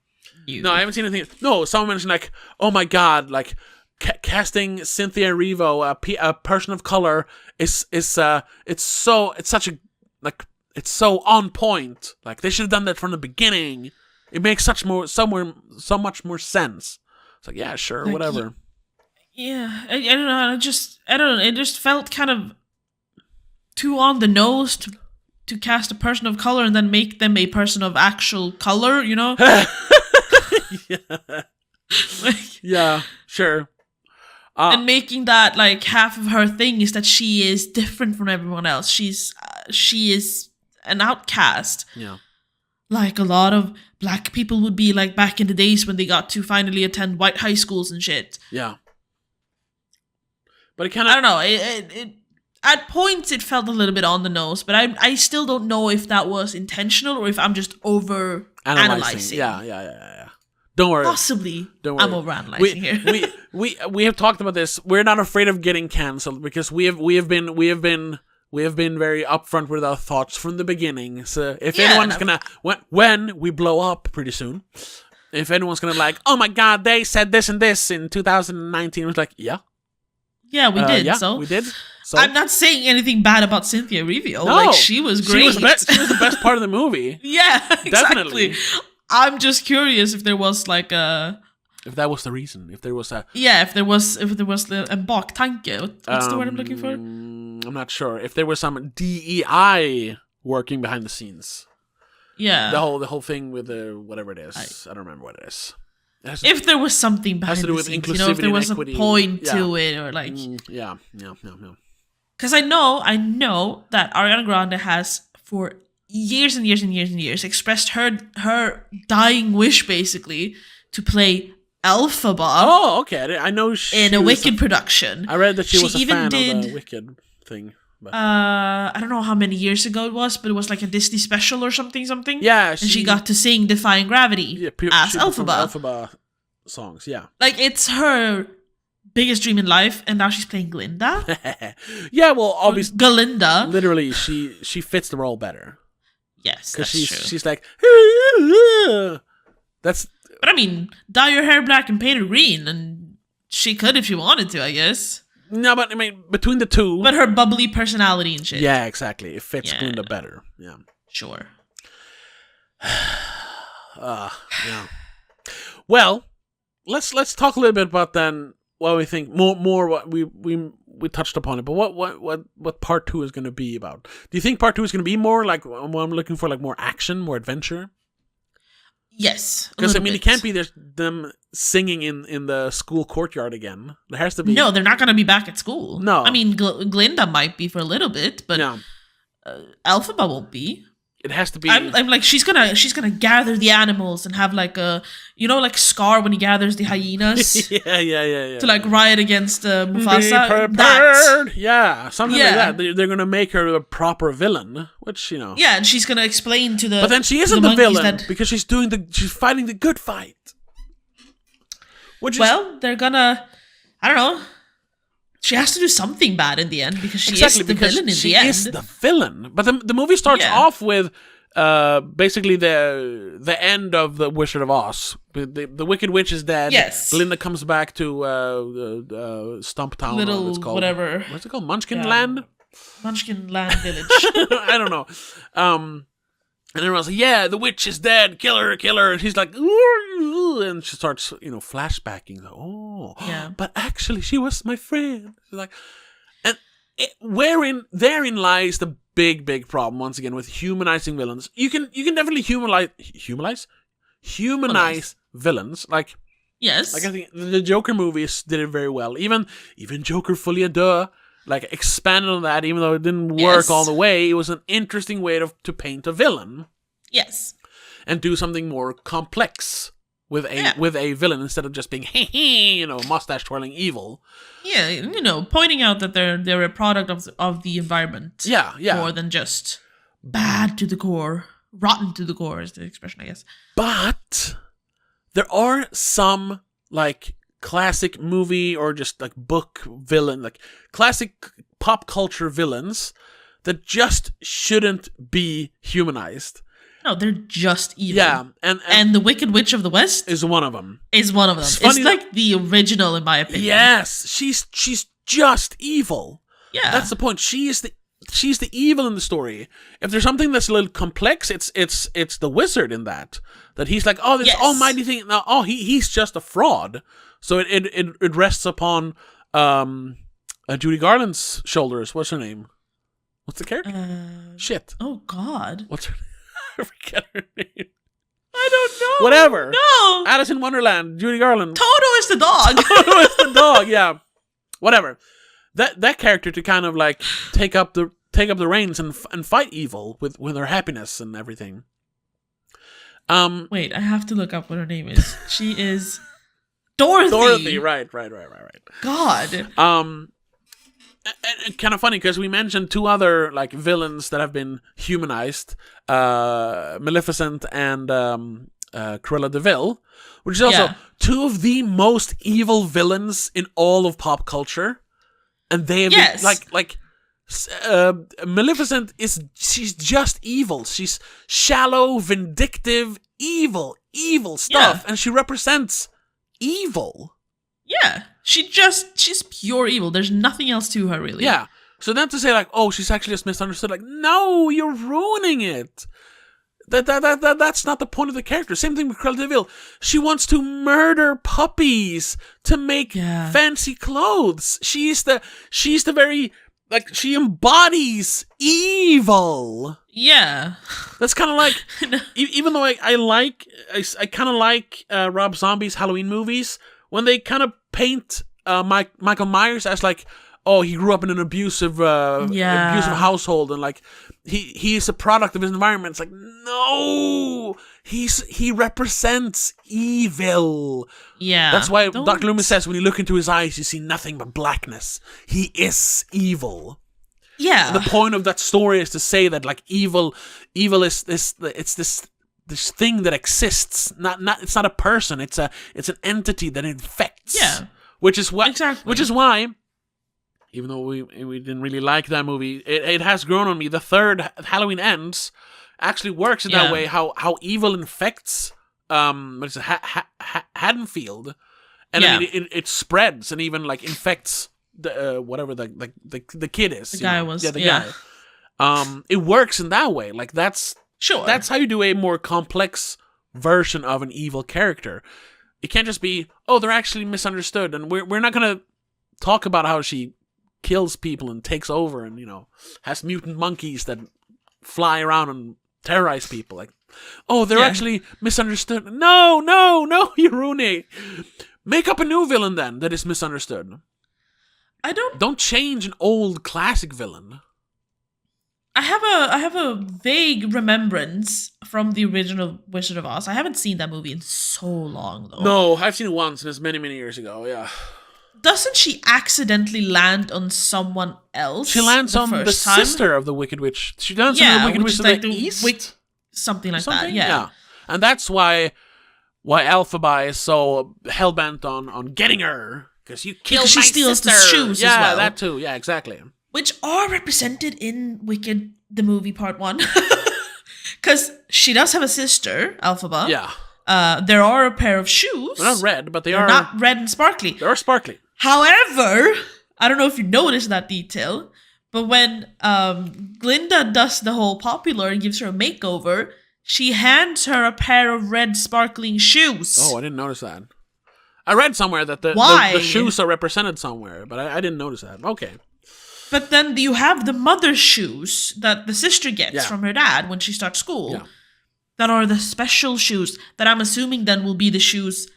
No, I haven't seen anything. No, someone mentioned like, oh my god, like casting Cynthia Erivo, a person of color, it's so on point. Like they should have done that from the beginning. It makes so much more sense. It's like, yeah, sure, like, whatever. Yeah, I don't know. It just felt kind of too on the nose to cast a person of color and then make them a person of actual color. You know. Yeah. Yeah, sure. And making that like half of her thing is that she is different from everyone else. She is an outcast. Yeah. Like a lot of black people would be like back in the days when they got to finally attend white high schools and shit. Yeah. But it kind of, I don't know. It at points it felt a little bit on the nose, but I still don't know if that was intentional or if I'm just over analyzing. Yeah. Don't worry. Possibly. Don't worry. I'm overanalyzing here. we have talked about this. We're not afraid of getting cancelled because we have been very upfront with our thoughts from the beginning. So if anyone's gonna when we blow up pretty soon, if anyone's gonna like, oh my god, they said this and this in 2019, it was like, yeah, we did. So we did. So I'm not saying anything bad about Cynthia Erivo. No, like she was great. She was the best part of the movie. Yeah, exactly. Definitely. I'm just curious if there was like a... If that was the reason. If there was a... Yeah, if there was a baktanke. What's the word I'm looking for? I'm not sure. If there was some DEI working behind the scenes. Yeah. The whole thing with the whatever it is. I don't remember what it is. If there was something behind the scenes. You know, if there was a point to it or like... Yeah. Because I know that Ariana Grande has for years and years expressed her dying wish basically to play Alphaba. Oh, okay. I know in a Wicked production. I read that she was a fan of the Wicked thing. But. I don't know how many years ago it was, but it was like a Disney special or something. Yeah, and she got to sing "Defying Gravity" as Alphaba. Alphaba songs, yeah. Like it's her biggest dream in life, and now she's playing Glinda. Yeah, well, obviously, Galinda. Literally, she fits the role better. Yes, that's true. She's like, that's. But I mean, dye your hair black and paint it green, and she could if she wanted to, I guess. No, but I mean, between the two. But her bubbly personality and shit. Yeah, exactly. It fits Glinda better. Yeah. Sure. Yeah. Well, let's talk a little bit about then what we think more what we touched upon it, but what part 2 is going to be about? Do you think part 2 is going to be more like what I'm looking for, like more action, more adventure? Yes, because I mean, it can't be them singing in the school courtyard again. There has to be. No, they're not going to be back at school. No, I mean Glinda might be for a little bit, but Alphaba won't be. It has to be. I'm like she's gonna gather the animals and have like a like Scar when he gathers the hyenas. yeah. To like riot against Mufasa. Be prepared. Yeah, something like that. They're gonna make her a proper villain, which Yeah, and she's gonna explain to the. But then she isn't the villain because she's fighting the good fight. They're gonna. I don't know. She has to do something bad in the end because she is the villain in the end. She is the villain. But the movie starts off with basically the end of the Wizard of Oz. The Wicked Witch is dead. Yes. Glinda comes back to Stump Town. Little it's called. Whatever. What's it called? Munchkin Land? Munchkin Land Village. I don't know. And everyone's like, yeah, the witch is dead. Kill her. And she's like, ooh, and she starts, flashbacking. Like, but actually, she was my friend. She's like, and therein lies the big problem once again with humanizing villains. You can definitely humanize villains. Like, yes, like I think the Joker movies did it very well. Even Joker Folie à Deux, like expanded on that, even though it didn't work all the way. It was an interesting way to paint a villain. Yes. And do something more complex with a villain instead of just being mustache twirling evil. Yeah, pointing out that they're a product of the environment. Yeah. More than just bad to the core, rotten to the core is the expression, I guess. But there are some like classic movie or just like book villain, like classic pop culture villains that just shouldn't be humanized. No, they're just evil. Yeah, and the Wicked Witch of the West is one of them. It's like the original, in my opinion. Yes, she's just evil. Yeah, that's the point. She's the evil in the story. If there's something that's a little complex, it's the wizard in that he's like, oh, this almighty thing. Now, he's just a fraud. So it rests upon Judy Garland's shoulders. What's her name? What's the character? Shit. Oh God. What's her name? I forget her name. I don't know. Whatever. No. Alice in Wonderland. Judy Garland. Toto is the dog. Toto is the dog. Yeah. Whatever. That character to kind of like take up the reins and fight evil with her happiness and everything. Wait, I have to look up what her name is. She is Dorothy. Dorothy, right. God. And kind of funny because we mentioned two other like villains that have been humanized, Maleficent and Cruella de Vil, which is also two of the most evil villains in all of pop culture, and they have been, Maleficent she's just evil. She's shallow, vindictive, evil stuff, and she represents evil. Yeah, she's pure evil. There's nothing else to her, really. Yeah. So then to say like, oh, she's actually just misunderstood, like, no, you're ruining it. That's not the point of the character. Same thing with Cruella de Vil. She wants to murder puppies to make fancy clothes. She's the very like she embodies evil. Yeah. That's kind of like even though I kind of like Rob Zombie's Halloween movies. When they kind of paint Michael Myers as like, oh, he grew up in an abusive household and like he's a product of his environment. It's like, no, he represents evil. Yeah, that's why Dr. Loomis says when you look into his eyes, you see nothing but blackness. He is evil. Yeah, and the point of that story is to say that like evil is this thing that exists, it's not a person, it's an entity that infects. Yeah. Which is why, even though we didn't really like that movie, it has grown on me. The third Halloween Ends actually works in that way, how evil infects Haddonfield. And I mean it spreads and even like infects the whatever the kid is. The guy was. Yeah, the guy. It works in that way. Like that's sure. That's how you do a more complex version of an evil character. It can't just be, oh, they're actually misunderstood, and we're not gonna talk about how she kills people and takes over, and has mutant monkeys that fly around and terrorize people. Like, oh, they're actually misunderstood. No, you ruin it. Make up a new villain then that is misunderstood. Don't change an old classic villain. I have a vague remembrance from the original Wizard of Oz. I haven't seen that movie in so long though. No, I've seen it once, and it's many, many years ago. Yeah. Doesn't she accidentally land on someone else? She lands on the sister of the Wicked Witch. She lands on the Wicked Witch of the East. Something like that. Yeah. And that's why Elphaba is so hell bent on getting her, because you killed my sister. She steals the shoes as well. Yeah, that too. Yeah, exactly. Which are represented in Wicked, the movie, part 1. Because she does have a sister, Elphaba. Yeah. There are a pair of shoes. They're not red, but they're not red and sparkly. They are sparkly. However, I don't know if you noticed that detail, but when Glinda does the whole popular and gives her a makeover, she hands her a pair of red sparkling shoes. Oh, I didn't notice that. I read somewhere that the shoes are represented somewhere, but I didn't notice that. Okay. But then you have the mother's shoes that the sister gets from her dad when she starts school. That are the special shoes that I'm assuming then will be the shoes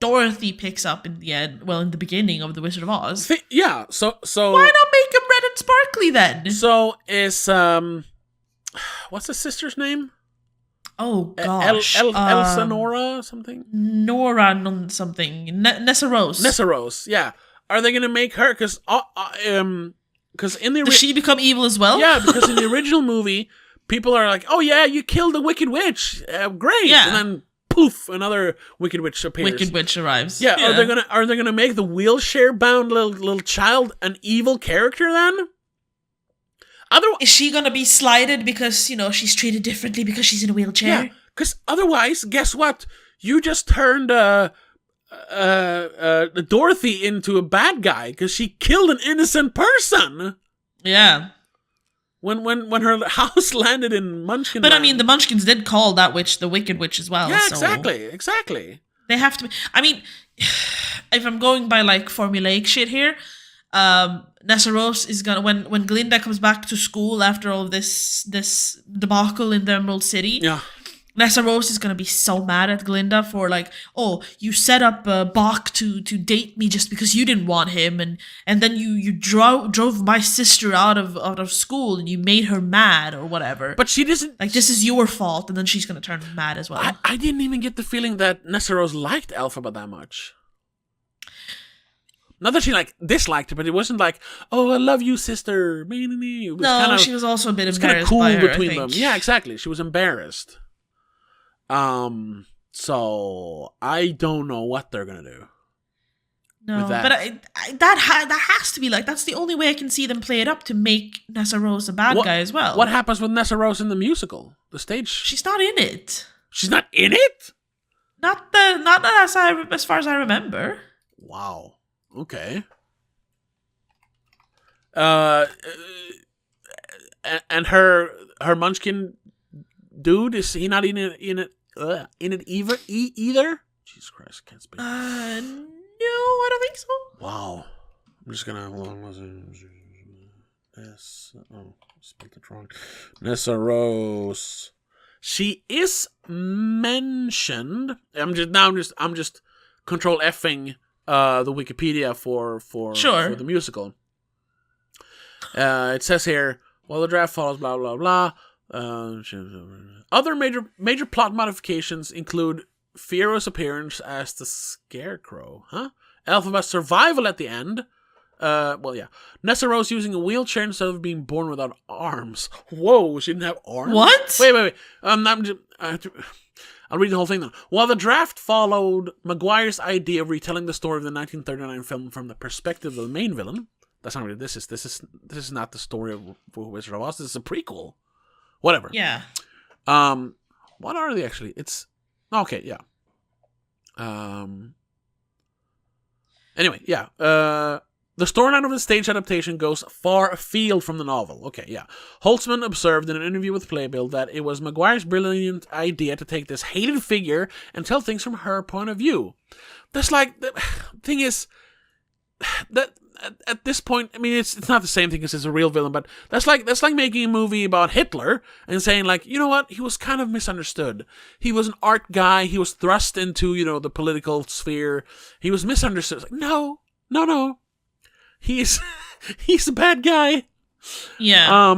Dorothy picks up in the end. Well, in the beginning of The Wizard of Oz. Yeah. So why not make them red and sparkly then? So is what's the sister's name? Oh gosh, Elsa Nora something. Nora something. Nessa Rose. Nessa Rose. Yeah. Are they gonna make her? Because in the does she become evil as well? Yeah, because in the original movie, people are like, "Oh yeah, you killed the Wicked Witch, great!" Yeah. And then poof, another Wicked Witch appears. Wicked Witch arrives. Yeah. Are they gonna make the wheelchair bound little child an evil character then? Otherwise, is she gonna be slighted because she's treated differently because she's in a wheelchair? Yeah. Because otherwise, guess what? You just turned Dorothy into a bad guy because she killed an innocent person. Yeah. When her house landed in Munchkin. But I mean, the Munchkins did call that witch the Wicked Witch as well. Yeah, so exactly. They have to be. I mean, if I'm going by like formulaic shit here, Nessa Rose is gonna when Glinda comes back to school after all this debacle in the Emerald City. Yeah. Nessa Rose is gonna be so mad at Glinda for like, oh, you set up Bach to date me just because you didn't want him, and then you drove my sister out of school and you made her mad or whatever. But she doesn't like, this is your fault, and then she's gonna turn mad as well. I didn't even get the feeling that Nessa Rose liked Elphaba that much. Not that she disliked her, but it wasn't like, oh, I love you, sister. It was she was also a bit embarrassed. Kind of cool by her, between them. Yeah, exactly. She was embarrassed. So I don't know what they're gonna do. No, but that has to be like, that's the only way I can see them play it up to make Nessa Rose a bad guy as well. What happens with Nessa Rose in the musical? The stage? She's not in it. She's not in it? Not as far as I remember. Wow. Okay. And her Munchkin dude, is he not in it either? Jesus Christ, I can't speak. No, I don't think so. Wow. I'm just gonna hold on. Spelled it wrong. Nessa Rose. She is mentioned. I'm just control Fing the Wikipedia for the musical. It says here, while the draft follows, blah blah blah. Other major plot modifications include Firo's appearance as the Scarecrow, Elphaba's survival at the end. Nessa Rose using a wheelchair instead of being born without arms. Whoa, she didn't have arms? What? Wait. I'll read the whole thing then. While the draft followed Maguire's idea of retelling the story of the 1939 film from the perspective of the main villain, that's not really. This is not the story of Wizard of Oz. This is a prequel. Whatever. Yeah. What are they actually? It's okay. Yeah. Anyway, yeah. The storyline of the stage adaptation goes far afield from the novel. Okay, yeah. Holtzman observed in an interview with Playbill that it was Maguire's brilliant idea to take this hated figure and tell things from her point of view. That's like, the thing is, that at this point, I mean, it's not the same thing because it's a real villain, but that's like making a movie about Hitler and saying like, you know what, he was kind of misunderstood. He was an art guy. He was thrust into, the political sphere. He was misunderstood. It's like, no. He's a bad guy. Yeah.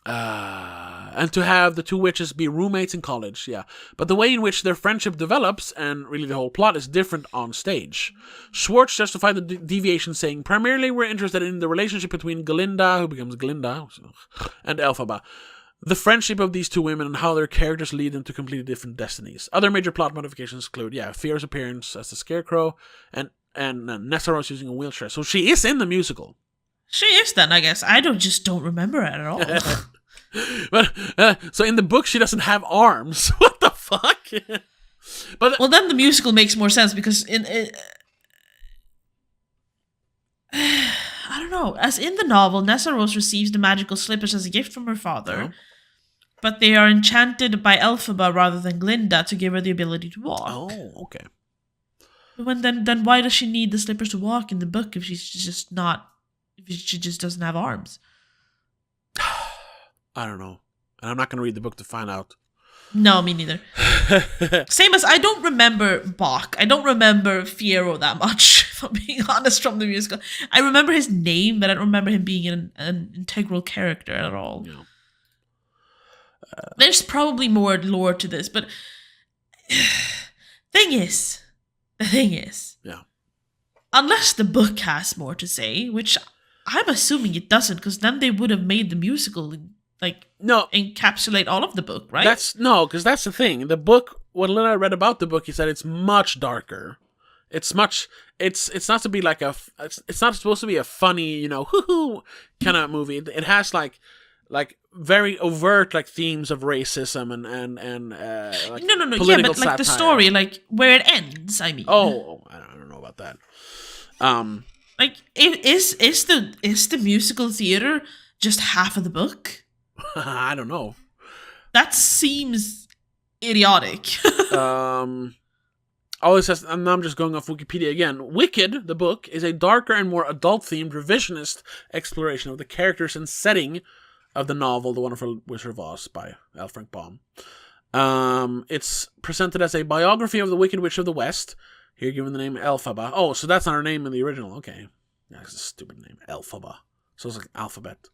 And to have the two witches be roommates in college, yeah. But the way in which their friendship develops, and really the whole plot, is different on stage. Schwartz justified the deviation, saying, primarily we're interested in the relationship between Galinda, who becomes Glinda, and Elphaba. The friendship of these two women and how their characters lead them to completely different destinies. Other major plot modifications include, Fear's appearance as the Scarecrow, and Nessa Rose using a wheelchair. So she is in the musical. She is then, I guess. I don't remember it at all. But so in the book she doesn't have arms. What the fuck? But well, then the musical makes more sense because I don't know. As in the novel, Nessa Rose receives the magical slippers as a gift from her father, but they are enchanted by Elphaba rather than Glinda to give her the ability to walk. Oh, okay. But then why does she need the slippers to walk in the book if she's just not? If she just doesn't have arms? I don't know. And I'm not going to read the book to find out. No, me neither. Same as I don't remember Bach. I don't remember Fiyero that much, if I'm being honest, from the musical. I remember his name, but I don't remember him being an integral character at all. Yeah. There's probably more lore to this, but the thing is, yeah, unless the book has more to say, which I'm assuming it doesn't, because then they would have made the musical encapsulate all of the book, right? Because that's the thing. The book, what Lena read about the book, he said it's much darker. It's not to be like it's not supposed to be a funny, hoo-hoo kind of movie. It has like very overt themes of racism and no, yeah, but satire. The story, where it ends. I mean, I don't know about that. Is the musical theater just half of the book? I don't know. That seems idiotic. All it says, and I'm just going off Wikipedia again. Wicked, the book, is a darker and more adult-themed revisionist exploration of the characters and setting of the novel The Wonderful Wizard of Oz by L. Frank Baum. It's presented as a biography of the Wicked Witch of the West, here given the name Elphaba. Oh, so that's not her name in the original. Okay. That's a stupid name. Elphaba. So it's like alphabet.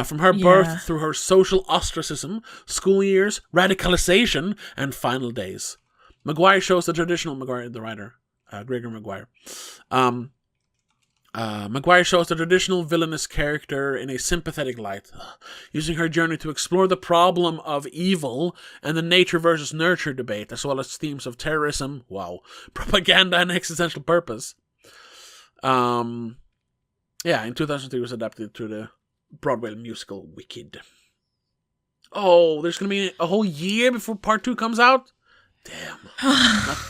From her birth through her social ostracism, school years, radicalization, and final days. Maguire shows the traditional the writer, Gregor Maguire. Maguire shows the traditional villainous character in a sympathetic light, using her journey to explore the problem of evil and the nature versus nurture debate, as well as themes of terrorism, propaganda, and existential purpose. In 2003 it was adapted to the Broadway musical Wicked. Oh, there's going to be a whole year before part 2 comes out? Damn.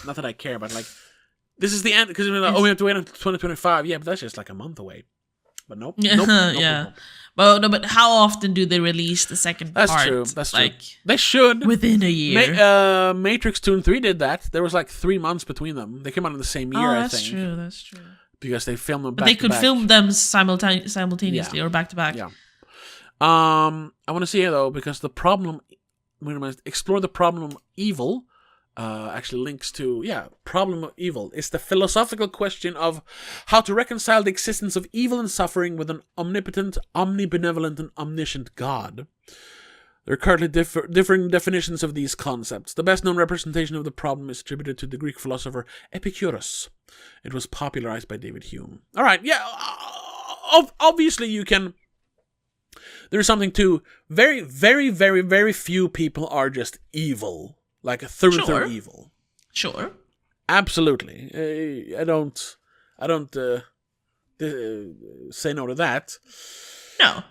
not that I care, but this is the end, because we have to wait until 2025. Yeah, but that's just a month away. But nope. Yeah. Well, no, but how often do they release the second part? That's true. They should. Within a year. Matrix 2 and 3 did that. There was 3 months between them. They came out in the same year, I think. That's true. Because they filmed them back But they to could back. film them simultaneously or back to back. Yeah. I want to see it, though, because the problem, when I explore the problem of evil, actually links to, problem of evil. It's the philosophical question of how to reconcile the existence of evil and suffering with an omnipotent, omnibenevolent, and omniscient God. There are currently differing definitions of these concepts. The best known representation of the problem is attributed to the Greek philosopher Epicurus. It was popularized by David Hume. All right, obviously you can. There's something to very, very, very, very few people are just evil, through and through evil. Sure, absolutely. I don't say no to that. No.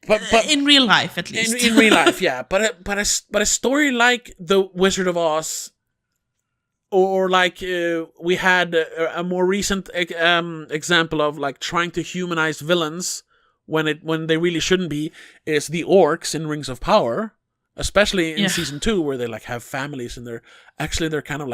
But in real life, at least. In real life, yeah. But a story like The Wizard of Oz, or we had a more recent example of trying to humanize villains when they really shouldn't be, is the orcs in Rings of Power, especially in season 2, where they have families and they're kind of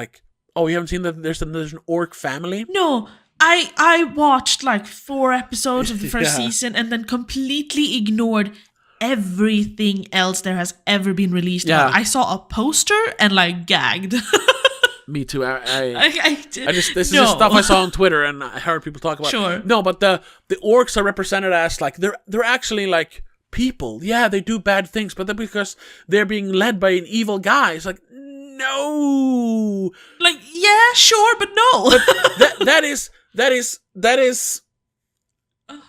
oh, you haven't seen that there's an orc family? No. I watched 4 episodes of the first season and then completely ignored everything else there has ever been released. Yeah. I saw a poster and gagged. Me too. I this is just stuff I saw on Twitter and I heard people talk about. Sure. No, but the orcs are represented as they're actually people. Yeah, they do bad things, but that's because they're being led by an evil guy. It's like, no. Like, yeah, sure, but no. But that is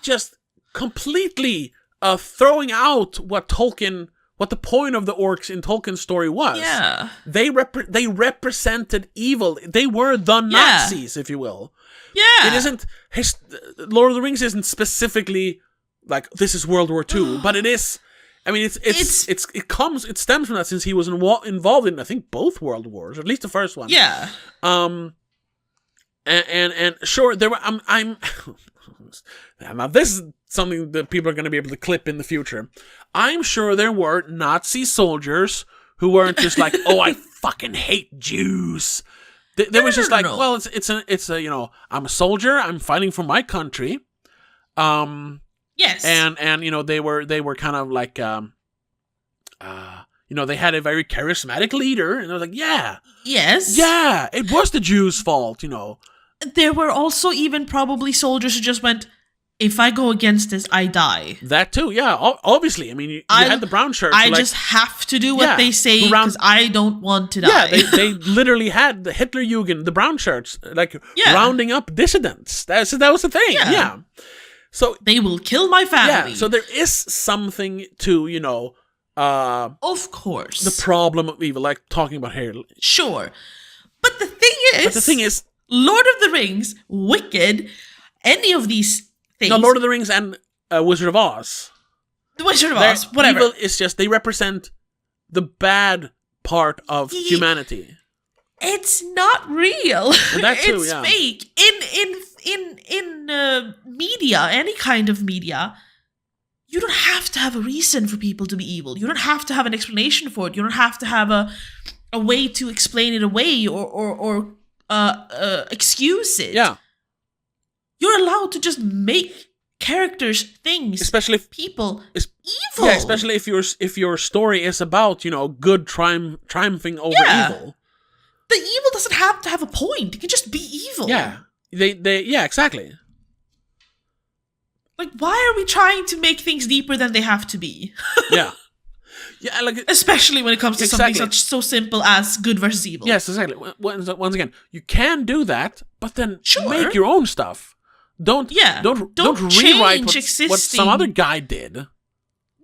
just completely throwing out what the point of the orcs in Tolkien's story was. Yeah. They represented evil. They were the Nazis, if you will. Yeah. It isn't... Lord of the Rings isn't specifically like, this is World War II, but it is... I mean, it stems from that, since he was involved in, I think, both World Wars, or at least the first one. Yeah. And sure, there were... I'm now, this is something that people are going to be able to clip in the future. I'm sure there were Nazi soldiers who weren't just like, oh, I fucking hate Jews. They was just like, well, it's a, you know, I'm a soldier. I'm fighting for my country. Yes. And you know, they were kind of like, you know, they had a very charismatic leader, and I was like, yeah. Yes. Yeah, it was the Jews' fault, you know. There were also even probably soldiers who just went, if I go against this, I die. That too, yeah. Obviously, I mean, you had the brown shirts. I just have to do what they say because I don't want to die. Yeah, they literally had the Hitlerjugend, the brown shirts, like rounding up dissidents. That was the thing. Yeah. So they will kill my family. Yeah. So there is something to, you know, of course, the problem of evil, like talking about here. Sure, but the thing is, Lord of the Rings, Wicked, any of these things. No, Lord of the Rings and Wizard of Oz. The Wizard of Oz, whatever. Evil is just, they represent the bad part of humanity. It's not real. That too, it's fake. In media, any kind of media, you don't have to have a reason for people to be evil. You don't have to have an explanation for it. You don't have to have a way to explain it away or excuse it. Yeah. You're allowed to just make characters, things, especially if people evil. Yeah, especially if your story is about, you know, good triumphing over evil. The evil doesn't have to have a point. It can just be evil. Yeah. Yeah, exactly. Like, why are we trying to make things deeper than they have to be? Yeah. Yeah, like, especially when it comes to something so simple as good versus evil. Yes, exactly. Once again, you can do that, but then make your own stuff. Don't rewrite what some other guy did.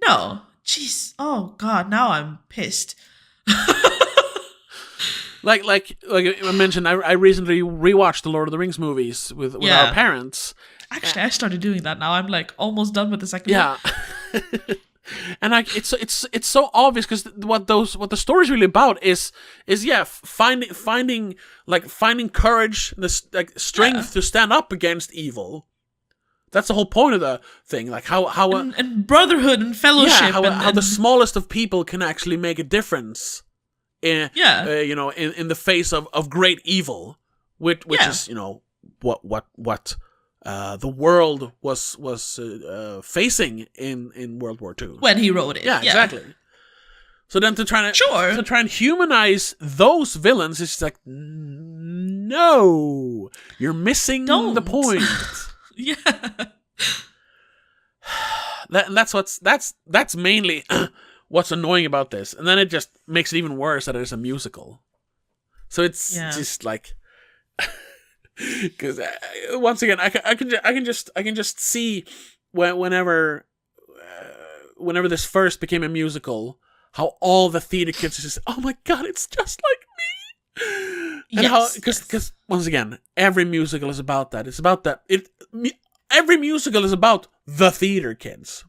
No. Jeez. Oh God, now I'm pissed. like I mentioned, I recently rewatched the Lord of the Rings movies with our parents. Actually, I started doing that now. I'm like almost done with the second one. Yeah. And like it's so obvious, because what the story's really about is finding courage, like strength to stand up against evil. That's the whole point of the thing. Like how and brotherhood and fellowship. Yeah, how the smallest of people can actually make a difference. In the face of great evil, which is, you know, what the world was facing in World War II when he wrote it. Yeah, exactly. So then to try and humanize those villains is just like, no, you're missing the point. Yeah. That's mainly what's annoying about this, and then it just makes it even worse that it's a musical. So it's just like. Because once again, I can just see whenever this first became a musical, how all the theater kids are just, oh my god, it's just like me. And because once again, every musical is about that. It's about that. Every musical is about the theater kids.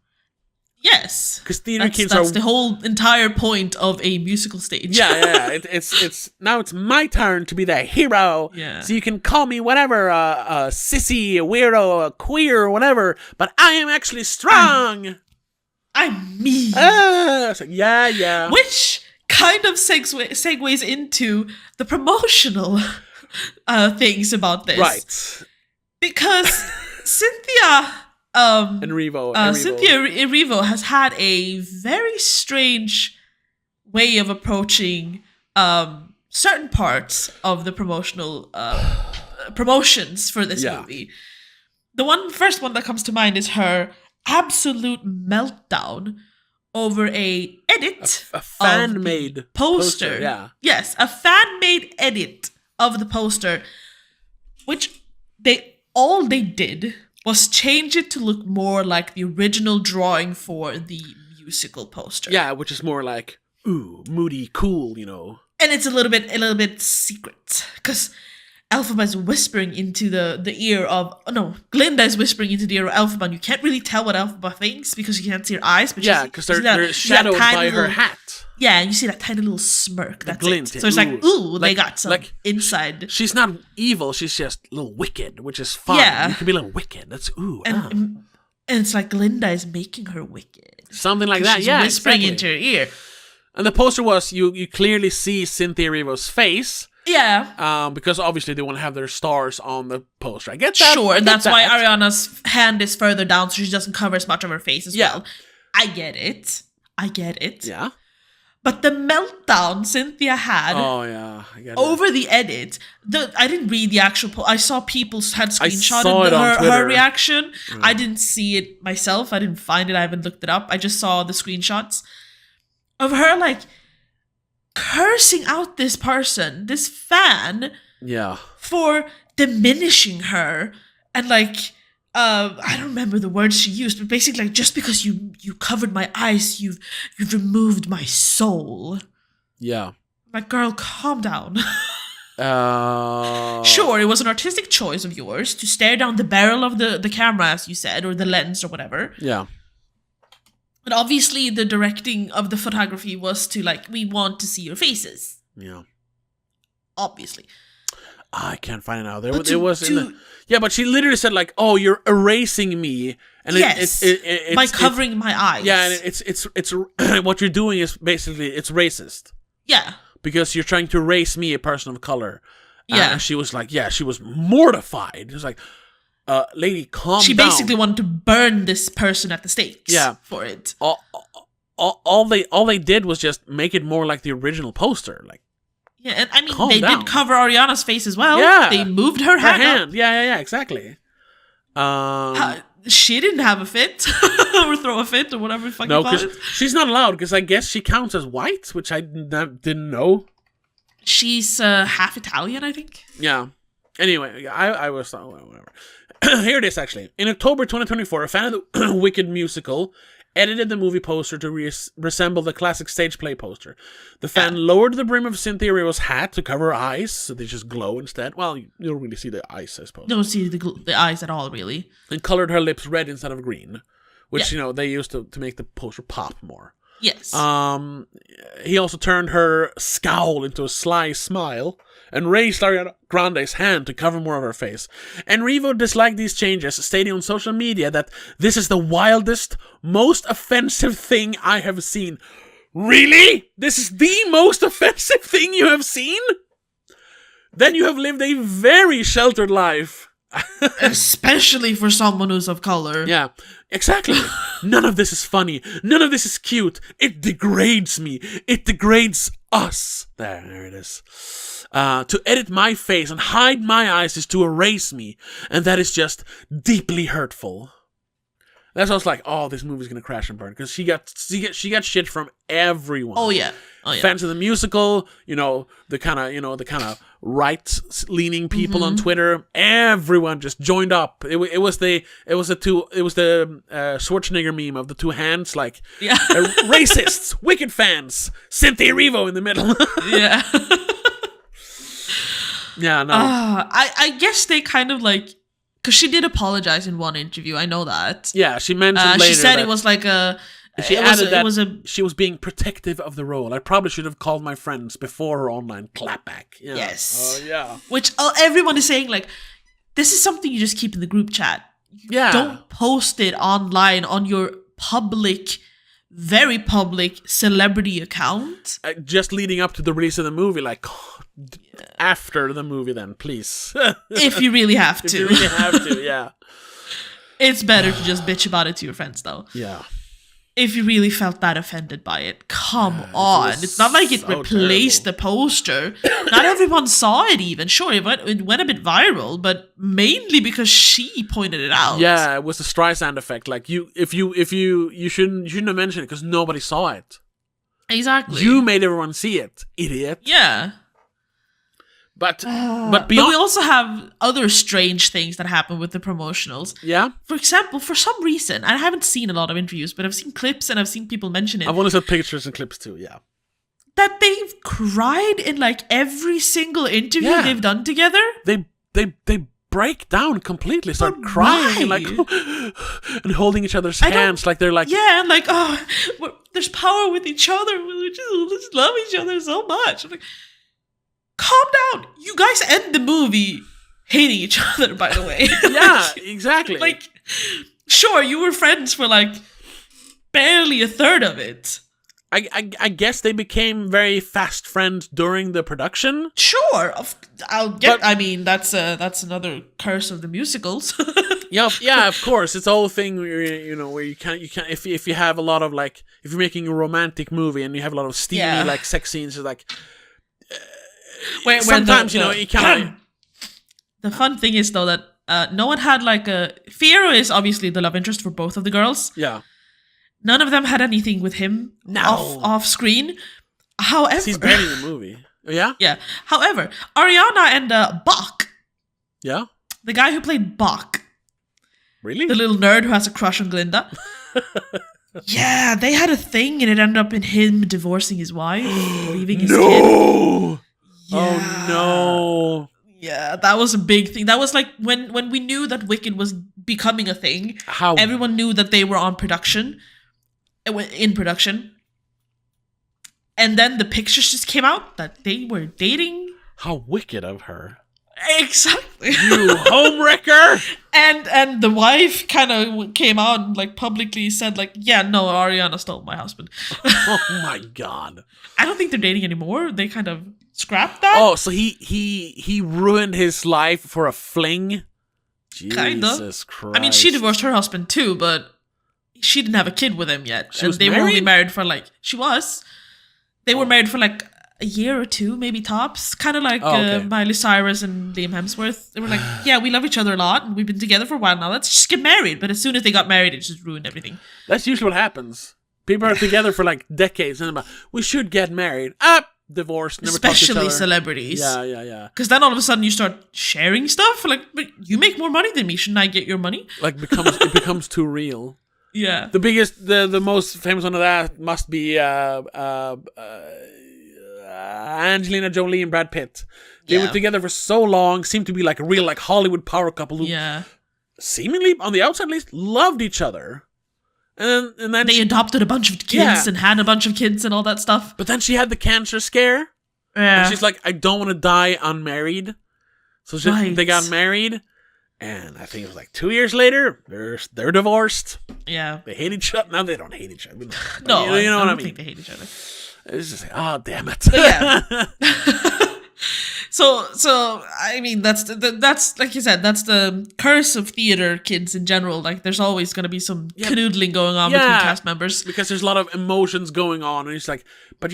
Yes, because theater kids that's the whole entire point of a musical stage. Yeah. It's now it's my turn to be the hero. Yeah. So you can call me whatever, a sissy, a weirdo, a queer, or whatever, but I am actually strong. I'm me. So yeah. Which kind of segues into the promotional things about this, right? Because Cynthia. Erivo. Cynthia Erivo has had a very strange way of approaching certain parts of the promotional promotions for this movie. The first one that comes to mind is her absolute meltdown over a edit, a fan-made poster. Yeah. Yes, a fan-made edit of the poster, which all they did was change it to look more like the original drawing for the musical poster. Yeah, which is more like, ooh, moody, cool, And it's a little bit secret, because Elphaba is whispering into the ear of... No, Glinda is whispering into the ear of Elphaba, and you can't really tell what Elphaba thinks because you can't see her eyes. But yeah, because they're shadowed by her hat. Yeah, and you see that tiny little smirk. That's glint. It. So it's like, ooh, they got some inside. She's not evil, she's just a little wicked, which is fun. Yeah. You can be a little wicked. That's, ooh. And it's like Glinda is making her wicked. Something like that, she's yeah, whispering exactly. into her ear. And the poster was, you clearly see Cynthia Erivo's face. Yeah. Because obviously they want to have their stars on the poster. I get that. Sure, and that's why Ariana's hand is further down so she doesn't cover as much of her face as well. I get it. Yeah. But the meltdown Cynthia had over the edit, I didn't read the actual I saw people had screenshotted her reaction. I didn't see it myself. I didn't find it. I haven't looked it up. I just saw the screenshots of her like cursing out this person, this fan, for diminishing her and like I don't remember the words she used, but basically like, just because you covered my eyes, you've removed my soul. Yeah. Like, girl, calm down. Sure, it was an artistic choice of yours to stare down the barrel of the camera, as you said, or the lens or whatever. Yeah. And obviously the directing of the photography was to like, we want to see your faces. Yeah. Obviously. I can't find it now. But she literally said like, "Oh, you're erasing me," and it's by covering my eyes. Yeah, and it's what you're doing is basically it's racist. Yeah, because you're trying to erase me, a person of color. Yeah, and she was like, she was mortified. It was like, lady, calm down. She basically wanted to burn this person at the stakes. Yeah. For it. All they did was just make it more like the original poster, like. Yeah, and I mean, they did cover Ariana's face as well. Yeah. They moved her hand. Yeah, exactly. She didn't have a fit, or throw a fit, or whatever you fucking call it. She's not allowed, because I guess she counts as white, which I didn't know. She's half Italian, I think. Yeah. Anyway, I was... whatever. Here it is, actually. In October 2024, a fan of the Wicked musical edited the movie poster to resemble the classic stage play poster. The fan lowered the brim of Cynthia Erivo's hat to cover her eyes, so they just glow instead. Well, you don't really see the eyes, I suppose. You don't see the eyes at all, really. And colored her lips red instead of green, which, they used to make the poster pop more. Yes. He also turned her scowl into a sly smile and raised Ariana Grande's hand to cover more of her face. And Erivo disliked these changes, stating on social media that this is the wildest, most offensive thing I have seen. Really? This is the most offensive thing you have seen? Then you have lived a very sheltered life. Especially for someone who's of color. Yeah, exactly. None of this is funny. None of this is cute. It degrades me. It degrades us. There it is. To edit my face and hide my eyes is to erase me, and that is just deeply hurtful. That's why I was like, oh, this movie's gonna crash and burn, because she got shit from everyone. Oh yeah. Fans of the musical, the kind of right-leaning people on Twitter. Everyone just joined up. It was the Schwarzenegger meme of the two hands, like racists, Wicked fans, Cynthia Erivo in the middle. Yeah. Yeah, no. I guess they kind of like, because she did apologize in one interview. I know that. Yeah, she mentioned later. She said it was like a. She added that she was being protective of the role. I probably should have called my friends before her online clapback. Yeah. Yes. Oh yeah. Which everyone is saying, like, this is something you just keep in the group chat. Yeah. Don't post it online on your public, very public celebrity account. Just leading up to the release of the movie, like, after the movie then, please. If you really have to. If you really have to, yeah. It's better to just bitch about it to your friends, though. Yeah. if you really felt that offended by it, come on. It's not like it so replaced the poster. Not everyone saw it even. Sure, it went a bit viral, but mainly because she pointed it out. Yeah, it was the Streisand effect. Like you shouldn't have mentioned it because nobody saw it. Exactly. You made everyone see it, idiot. Yeah. But But we also have other strange things that happen with the promotionals. Yeah? For example, for some reason, I haven't seen a lot of interviews, but I've seen clips and I've seen people mention it. I've only seen pictures and clips too, yeah. That they've cried in like every single interview they've done together. They break down completely, start crying and like and holding each other's hands like they're like and like, oh, there's power with each other. We just love each other so much. I'm like, calm down. You guys end the movie hating each other, by the way. Yeah, exactly. Like, sure, you were friends for like barely a third of it. I guess they became very fast friends during the production. Sure, I mean, that's another curse of the musicals. yeah, of course. It's a whole thing where you can't if you have a lot of like if you're making a romantic movie and you have a lot of steamy like sex scenes, it's like sometimes you can't. The fun thing is though that no one had like a Fiero is obviously the love interest for both of the girls. Yeah. None of them had anything with him off screen. However, he's barely in the movie. Yeah? Yeah. However, Ariana and Bach. Yeah? The guy who played Bach. Really? The little nerd who has a crush on Glinda. Yeah, they had a thing and it ended up in him divorcing his wife, leaving his kid. Yeah. Oh no. Yeah, that was a big thing. That was like when we knew that Wicked was becoming a thing. Everyone knew that they were in production. And then the pictures just came out that they were dating. How wicked of her. Exactly. You homewrecker. And the wife kind of came out and like publicly said like, yeah, no, Ariana stole my husband. Oh my god. I don't think they're dating anymore. They kind of scrapped that. Oh, so he ruined his life for a fling? Jesus Christ. I mean, she divorced her husband too, but she didn't have a kid with him yet. She was they married? were only married for like... She was. They were married for like a year or two, maybe tops. Kind of like Miley Cyrus and Liam Hemsworth. They were like, yeah, we love each other a lot, and we've been together for a while now. Let's just get married. But as soon as they got married, it just ruined everything. That's usually what happens. People are together for like decades, and they're like, we should get married. Divorced, never talk to each other. Especially celebrities. Yeah. Because then all of a sudden you start sharing stuff. Like, but you make more money than me. Shouldn't I get your money? Like, it becomes too real. Yeah. The most famous one of that must be Angelina Jolie and Brad Pitt. They were together for so long, seemed to be like a real like Hollywood power couple who seemingly, on the outside at least, loved each other. And then they adopted a bunch of kids and had a bunch of kids and all that stuff. But then she had the cancer scare. Yeah. And she's like, I don't want to die unmarried. So they got married. And I think it was like 2 years later, they're divorced. Yeah. They hate each other. Now they don't hate each other. No, you know what I mean? I don't think they hate each other. It's just like, oh, damn it. But yeah. So I mean, that's like you said, that's the curse of theater kids in general. Like, there's always going to be some canoodling going on between cast members because there's a lot of emotions going on, and it's like, but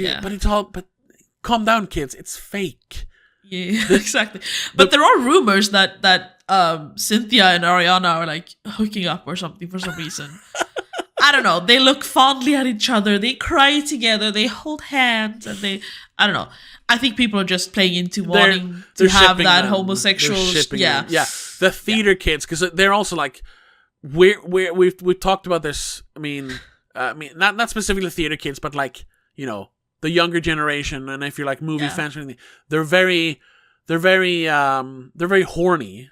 calm down, kids. It's fake. Yeah, exactly. But there are rumors that Cynthia and Ariana are like hooking up or something for some reason. I don't know. They look fondly at each other. They cry together. They hold hands, and I don't know. I think people are just playing into wanting to have that homosexual. Yeah. The theater kids, because they're also like, we've talked about this. I mean, not specifically theater kids, but like, the younger generation, and if you're like movie fans or anything, they're very horny.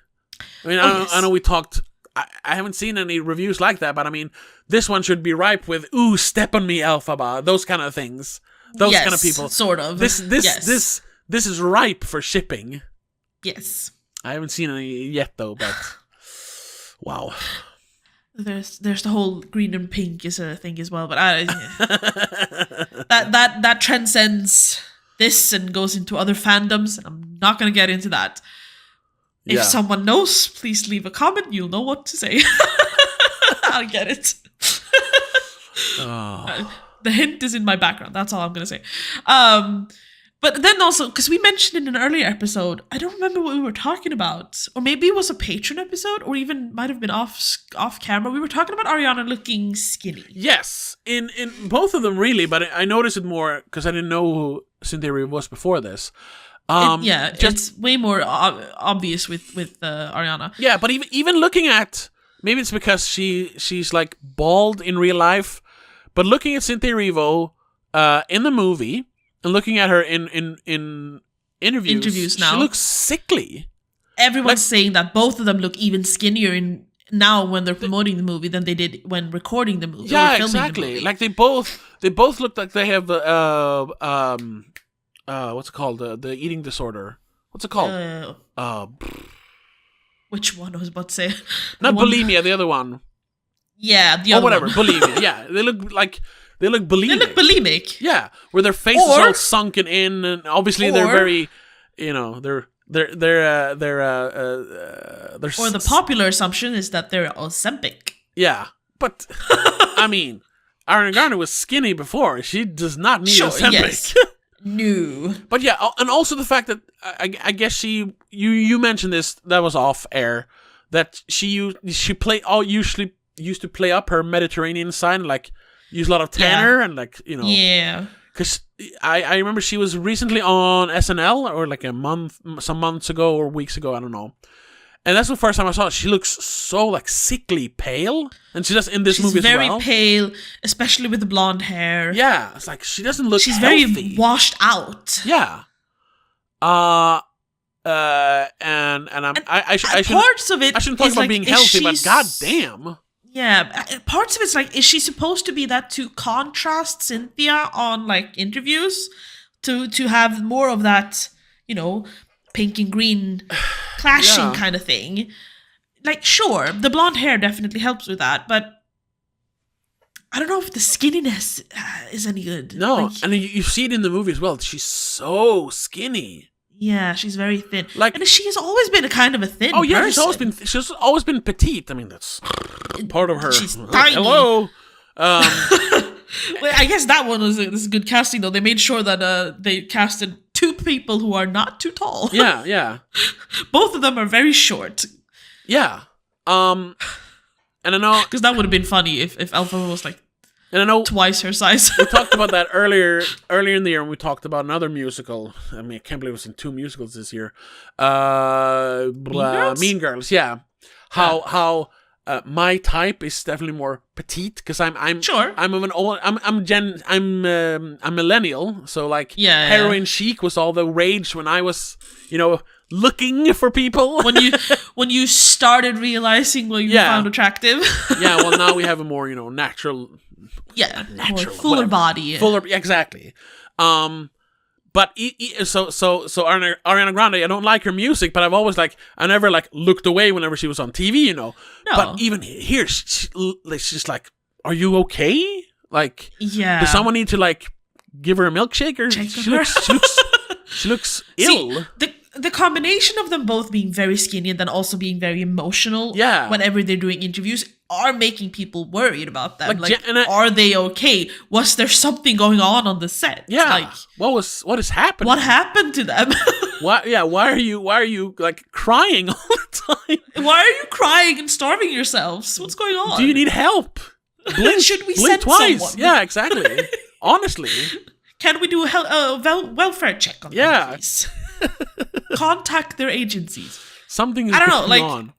I mean, I know we talked. I haven't seen any reviews like that, but I mean, this one should be ripe with "ooh, step on me, Alphaba," those kind of things, those kind of people. Sort of. This is ripe for shipping. Yes. I haven't seen any yet though, but wow. There's the whole green and pink is a thing as well, but that transcends this and goes into other fandoms. I'm not gonna get into that. If someone knows, please leave a comment. You'll know what to say. I'll get it. The hint is in my background. That's all I'm going to say. But then also, because we mentioned in an earlier episode, I don't remember what we were talking about. Or maybe it was a Patreon episode, or even might have been off camera. We were talking about Ariana looking skinny. Yes, in both of them, really. But I noticed it more because I didn't know who Cynthia Erivo was before this. It's way more obvious with Ariana. Yeah, but even looking at, maybe it's because she's like bald in real life, but looking at Cynthia Erivo in the movie and looking at her in interviews now, she looks sickly. Everyone's saying that both of them look even skinnier now when they're promoting the movie than they did when recording the movie. Yeah, exactly. The movie. Like they both look like they have what's it called? The eating disorder. What's it called? Which one I was about to say? Not bulimia, the other one. Yeah, the other whatever, one. Bulimia. Yeah, they look bulimic. They look bulimic. Yeah, where their face is all sunken in, and obviously they're very, they're. Or the popular assumption is that they're Ozempic. Yeah, but I mean, Ariana Grande was skinny before. She does not need Ozempic. Yes. No. But yeah, and also the fact that I guess you mentioned this, that was off air, that she usually used to play up her Mediterranean side, like use a lot of tanner and like Yeah. Because I remember she was recently on SNL, or like some months ago or weeks ago, I don't know. And that's the first time I saw it. She looks so like sickly pale, and she does in this movie as well. She's very pale, especially with the blonde hair. Yeah, it's like she doesn't look. She's healthy. Very washed out. Yeah. And I shouldn't, parts of it. I shouldn't talk about being healthy, but goddamn. Yeah, parts of it's like, is she supposed to be that to contrast Cynthia on like interviews, to have more of that, pink and green clashing kind of thing? Like, sure, the blonde hair definitely helps with that, but I don't know if the skinniness is any good. No, and you see it in the movie as well. She's so skinny. Yeah, she's very thin. And she has always been a kind of a thin person. Yeah, she's always been petite. I mean, that's part of her. She's tiny. Hello. Well, I guess that one was this is good casting, though. They made sure that they casted two people who are not too tall. Yeah. Both of them are very short. Yeah. And I know, because that would have been funny if Alpha was like, and I know twice her size. We talked about that earlier in the year, and we talked about another musical. I mean, I can't believe it was in 2 musicals this year. Mean Girls, yeah. How my type is definitely more petite, because I'm sure. I'm of an old I'm millennial, so like heroin chic was all the rage when I was looking for people. when you started realizing what you found attractive. Yeah, well, now we have a more natural. Yeah, natural, fuller whatever. body. Exactly. But so Ariana Grande, I don't like her music, but I've always I never looked away whenever she was on TV, No. But even here, she's like, "Are you okay? Like, does someone need to give her a milkshake?" Or she looks ill. See, the combination of them both being very skinny and then also being very emotional whenever they're doing interviews are making people worried about them. Are they okay? Was there something going on the set? Yeah. What is happening? What happened to them? Why are you crying all the time? Why are you crying and starving yourselves? What's going on? Do you need help? Should we send twice? Someone? Yeah, exactly. Honestly. Can we do a welfare check on them, please? Contact their agencies. Something is going on.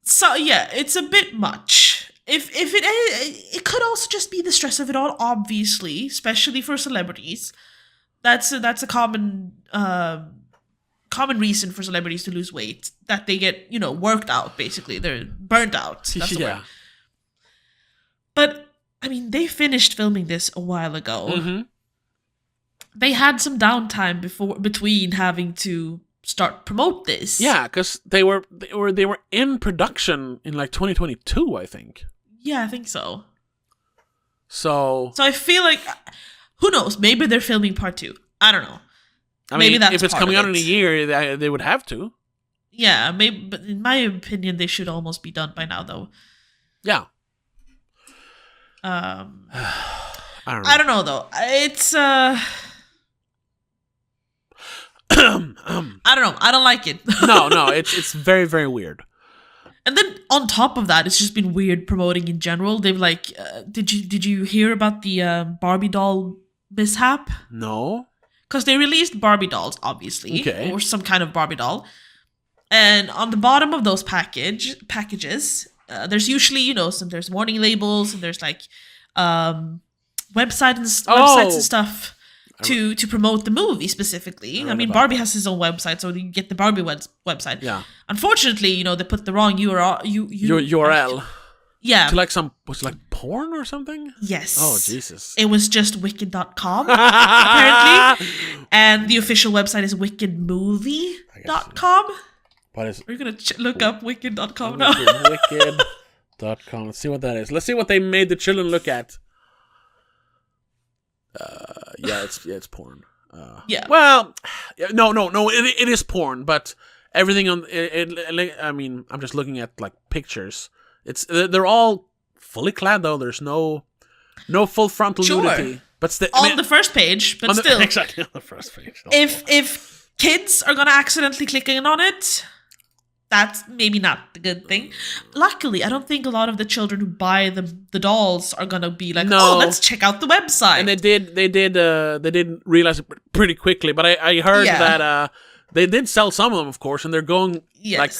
So yeah, it's a bit much. If it could also just be the stress of it all, obviously, especially for celebrities. That's a common reason for celebrities to lose weight, that they get worked out. Basically, they're burnt out. That's the word. But I mean, they finished filming this a while ago. Mm-hmm. They had some downtime between having to promote this. Yeah, because they were in production in 2022, I think. Yeah, I think so. So I feel like, who knows? Maybe they're filming part 2. I don't know. Maybe that's if it's coming out in a year, they would have to. Yeah, maybe. But in my opinion, they should almost be done by now, though. Yeah. I don't know though. It's I don't know. I don't like it. no, it's very, very weird. And then on top of that, it's just been weird promoting in general. They've like, did you hear about the Barbie doll mishap? No. Because they released Barbie dolls, obviously, or some kind of Barbie doll, and on the bottom of those packages, there's usually there's warning labels and there's like websites and stuff to promote the movie specifically. I mean, Barbie has his own website, so you get the Barbie website. Yeah. Unfortunately, they put the wrong URL. Yeah. To like was it like porn or something? Yes. Oh, Jesus. It was just wicked.com, apparently. And the official website is wickedmovie.com. What is it? Are you going to look up wicked.com now? Wicked.com. Let's see what that is. Let's see what they made the children look at. Yeah, it's porn. Yeah. Well, no. It is porn, but everything on it. I mean, I'm just looking at like pictures. They're all fully clad though. There's no full frontal nudity. But on the first page, but still exactly on the first page. If kids are gonna accidentally click in on it, that's maybe not the good thing. Luckily, I don't think a lot of the children who buy the dolls are gonna be like, oh, let's check out the website. And they did realize it pretty quickly. But I heard that they did sell some of them, of course, and they're going like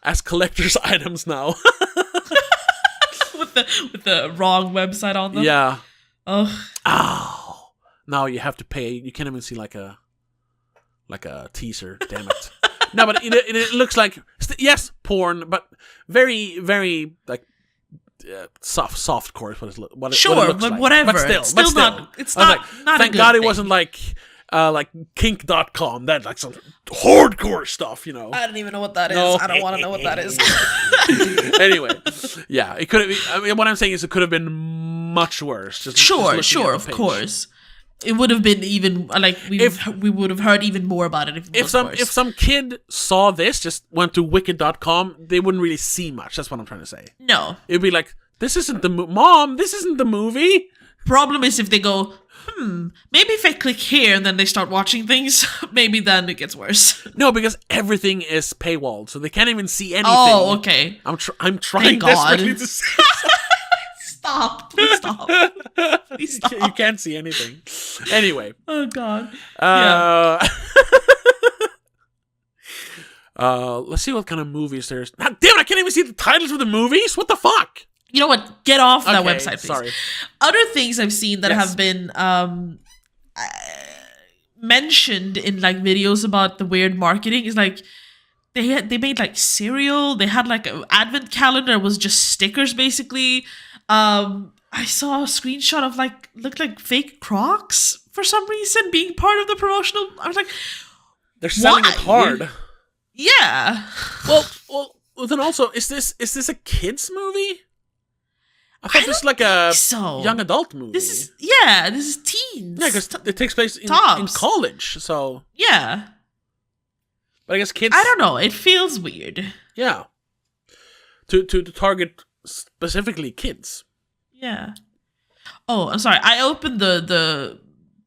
as collector's items now. with the wrong website on them. Yeah. Oh. Now you have to pay. You can't even see like a teaser. Damn it. No, but it looks like yes, porn, but very, very like soft core. What it looks like. Whatever. But still, not. It's not. Like, not thank a good God thing. it wasn't like kink.com. That's like some hardcore stuff, I don't even know what that is. I don't want to know what that is. Anyway, yeah, it could have. I mean, what I'm saying is it could have been much worse. Sure, of course. It would have been even like we would have heard even more about it if some kid saw this, just went to wicked.com, they wouldn't really see much. That's what I'm trying to say. No, it'd be like, this isn't the Mom. This isn't the movie. Problem is if they go, maybe if I click here and then they start watching things, maybe then it gets worse. No, because everything is paywalled, so they can't even see anything. Oh, okay. I'm trying desperately to see. Stop. Please stop. Please stop. You can't see anything. Anyway. Oh, God. Let's see what kind of movies there's. God damn it, I can't even see the titles of the movies. What the fuck? You know what? Get off that website, please. Sorry. Other things I've seen that have been mentioned in like videos about the weird marketing is like they made like cereal. They had like an advent calendar. It was just stickers basically. I saw a screenshot of looked like fake Crocs for some reason being part of the promotional. I was like, they're selling it hard. Yeah. Well, then also, is this a kids movie? I thought this was like a young adult movie. This is teens. Yeah, because it takes place in college, so yeah. But I guess kids. I don't know. It feels weird. Yeah. To target specifically kids. Yeah. Oh, I'm sorry. I opened the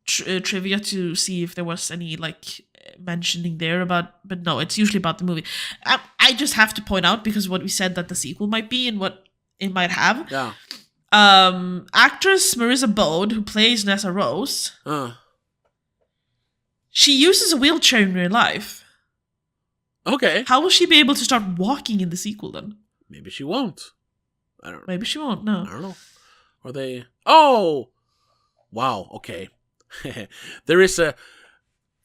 trivia to see if there was any like mentioning there about, but no, it's usually about the movie. I just have to point out because what we said that the sequel might be and what it might have. Yeah. Actress Marissa Bode, who plays Nessa Rose, she uses a wheelchair in real life. Okay. How will she be able to start walking in the sequel then? Maybe she won't. I don't know. Maybe she won't, no. I don't know. Or they... Oh! Wow, okay. There is a...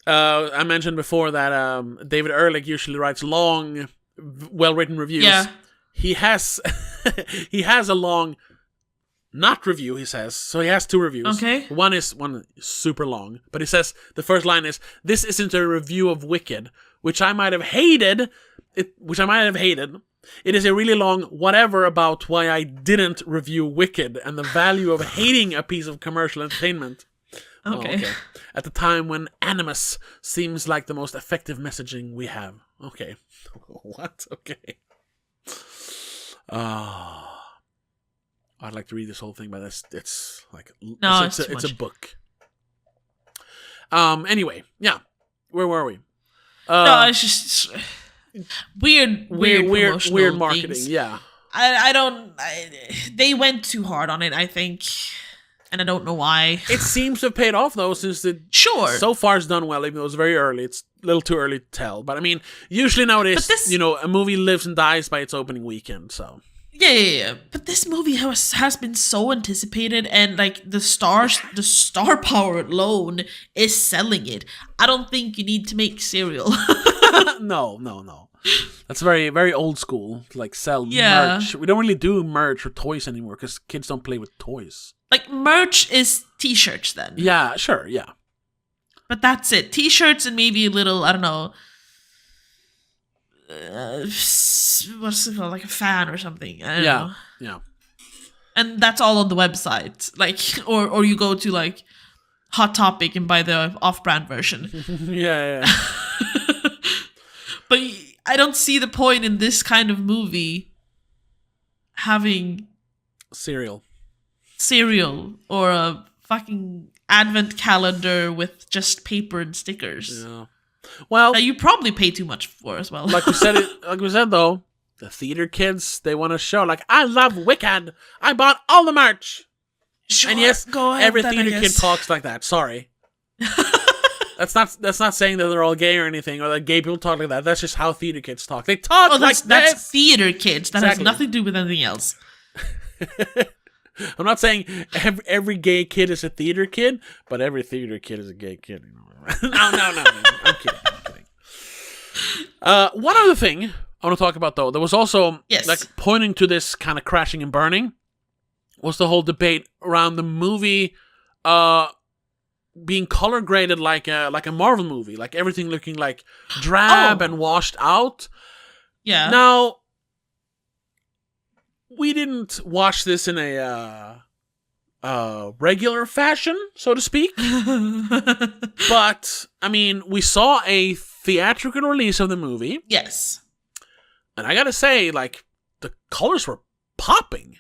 I mentioned before that David Ehrlich usually writes long, well-written reviews. Yeah. He has a long... Not review, he says. So he has two reviews. Okay. One is super long. But he says, the first line is, "This isn't a review of Wicked, which I might have hated. It is a really long whatever about why I didn't review Wicked and the value of hating a piece of commercial entertainment." Okay. At the time when animus seems like the most effective messaging we have. Okay. What? Okay. I'd like to read this whole thing, but it's like No, it's a book. Anyway, yeah. Where were we? No, it's just weird marketing. Things. Yeah. They went too hard on it, I think, and I don't know why. It seems to have paid off though, since so far it's done well. Even though it's very early, it's a little too early to tell. But I mean, usually nowadays, a movie lives and dies by its opening weekend. So. Yeah. But this movie has been so anticipated, and like the star power alone is selling it. I don't think you need to make cereal. No. That's very, very old school. Like sell merch. We don't really do merch or toys anymore because kids don't play with toys. Like merch is t-shirts then. Yeah, sure, yeah. But that's it. T-shirts and maybe a little, I don't know, what's it called, like a fan or something. I don't know. Yeah. And that's all on the website. Like, or you go to like Hot Topic and buy the off-brand version. Yeah. But I don't see the point in this kind of movie having cereal or a fucking advent calendar with just paper and stickers. Yeah. Well, you probably pay too much for as well. Like we said though, the theater kids, they want to show like, I love Wicked. I bought all the merch. Sure, and yes, go ahead, every theater kid talks like that. Sorry. That's not saying that they're all gay or anything, or that gay people talk like that. That's just how theater kids talk. They talk like this. That's theater kids. That has nothing to do with anything else. I'm not saying every gay kid is a theater kid, but every theater kid is a gay kid. No. I'm kidding. One other thing I want to talk about, though, there was also like pointing to this kind of crashing and burning, was the whole debate around the movie being color graded like a Marvel movie, like everything looking like drab and washed out. Yeah. Now, we didn't watch this in a regular fashion, so to speak. But, I mean, we saw a theatrical release of the movie. Yes. And I gotta say, like, the colors were popping.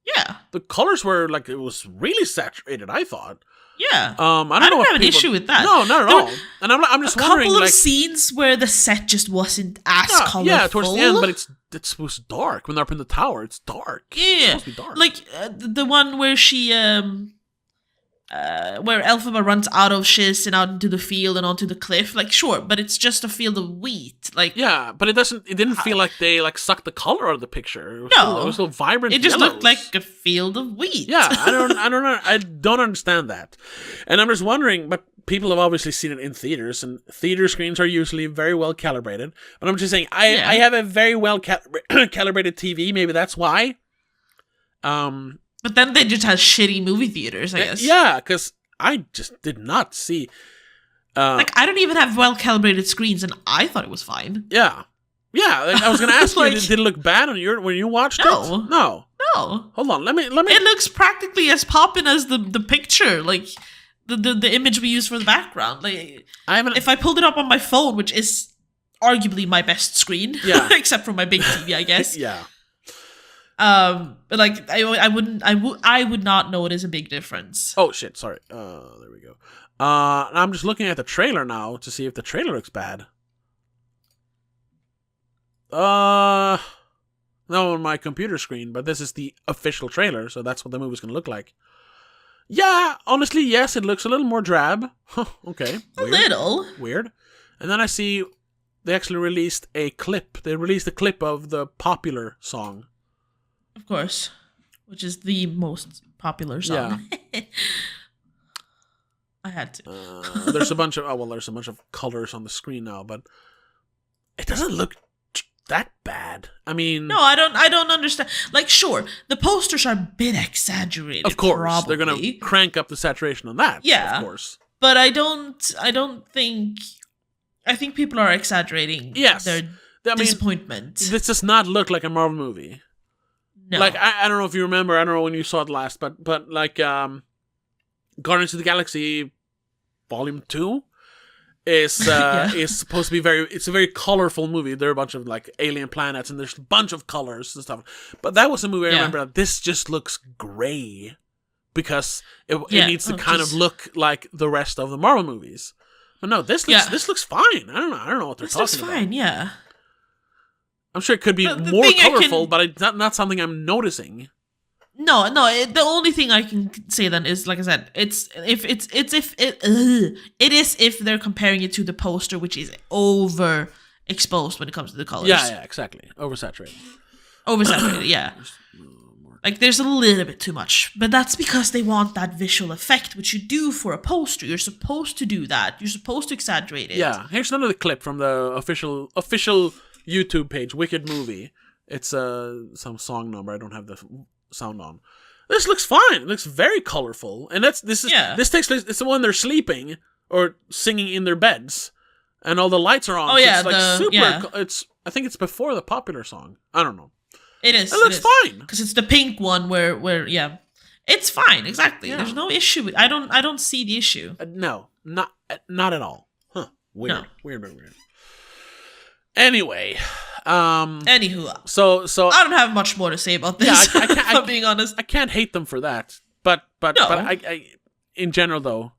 Yeah. The colors were, like, it was really saturated, I thought. Yeah. I don't have an issue with that. No, not at all. And I'm just wondering, a couple of scenes where the set just wasn't as colorful. Yeah, towards the end, but it was dark. When they're up in the tower, it's dark. Yeah. It's supposed to be dark. Like, the one where she, where Elphaba runs out of Shiz and out into the field and onto the cliff. Like, sure, but it's just a field of wheat. Like, yeah, but it didn't feel like they, like, sucked the color out of the picture. It was still vibrant. It just yellows. looked like a field of wheat. Yeah, I don't understand that. And I'm just wondering, but people have obviously seen it in theaters, and theater screens are usually very well calibrated. But I'm just saying, I have a very well calibrated TV. Maybe that's why. But then they just had shitty movie theaters, I guess. Yeah, because I just did not see. Like, I don't even have well-calibrated screens, and I thought it was fine. Yeah. Yeah, like, I was going to ask you, did it look bad when you watched it? No. Hold on, let me. It looks practically as poppin' as the picture, like, the image we use for the background. Like, if I pulled it up on my phone, which is arguably my best screen, except for my big TV, I guess. Yeah. But like I would not notice a big difference. Oh shit! Sorry. There we go. I'm just looking at the trailer now to see if the trailer looks bad. No, on my computer screen, but this is the official trailer, so that's what the movie's gonna look like. Yeah, honestly, yes, it looks a little more drab. Okay, a little weird. And then I see they actually released a clip. They released a clip of the popular song. Of course, which is the most popular song. Yeah. I had to. There's a bunch of colors on the screen now, but it doesn't look that bad. I mean, no, I don't understand. Like, sure, the posters are a bit exaggerated. Of course, probably. They're gonna crank up the saturation on that. Yeah, of course. But I don't think. I think people are exaggerating. Yes, their disappointment. This does not look like a Marvel movie. No. Like, I don't know if you remember, I don't know when you saw it last, but like, Guardians of the Galaxy Volume 2, is supposed to be it's a very colorful movie. There are a bunch of like alien planets and there's a bunch of colors and stuff. But that was a movie I remember that this just looks gray because it needs to kind of look like the rest of the Marvel movies. But no, this looks fine. I don't know what they're talking about. This looks fine, yeah. I'm sure it could be more colorful, but it's not something I'm noticing. No. The only thing I can say then is, like I said, it is if they're comparing it to the poster, which is overexposed when it comes to the colors. Yeah, exactly. Oversaturated, yeah. Like, there's a little bit too much. But that's because they want that visual effect, which you do for a poster. You're supposed to do that. You're supposed to exaggerate it. Yeah, here's another clip from the official YouTube page, Wicked Movie. It's some song number. I don't have the sound on. This looks fine. It looks very colorful. And this takes place, it's when they're sleeping or singing in their beds. And all the lights are on. Oh, yeah. I think it's before the popular song. I don't know. It is. It looks fine because it's the pink one where it's fine. Exactly. Yeah. There's no issue. I don't see the issue. No, not at all. Huh? Weird. No. Weird. Anyway, anywho, so I don't have much more to say about this. Yeah, if I'm being honest, I can't hate them for that. But I in general though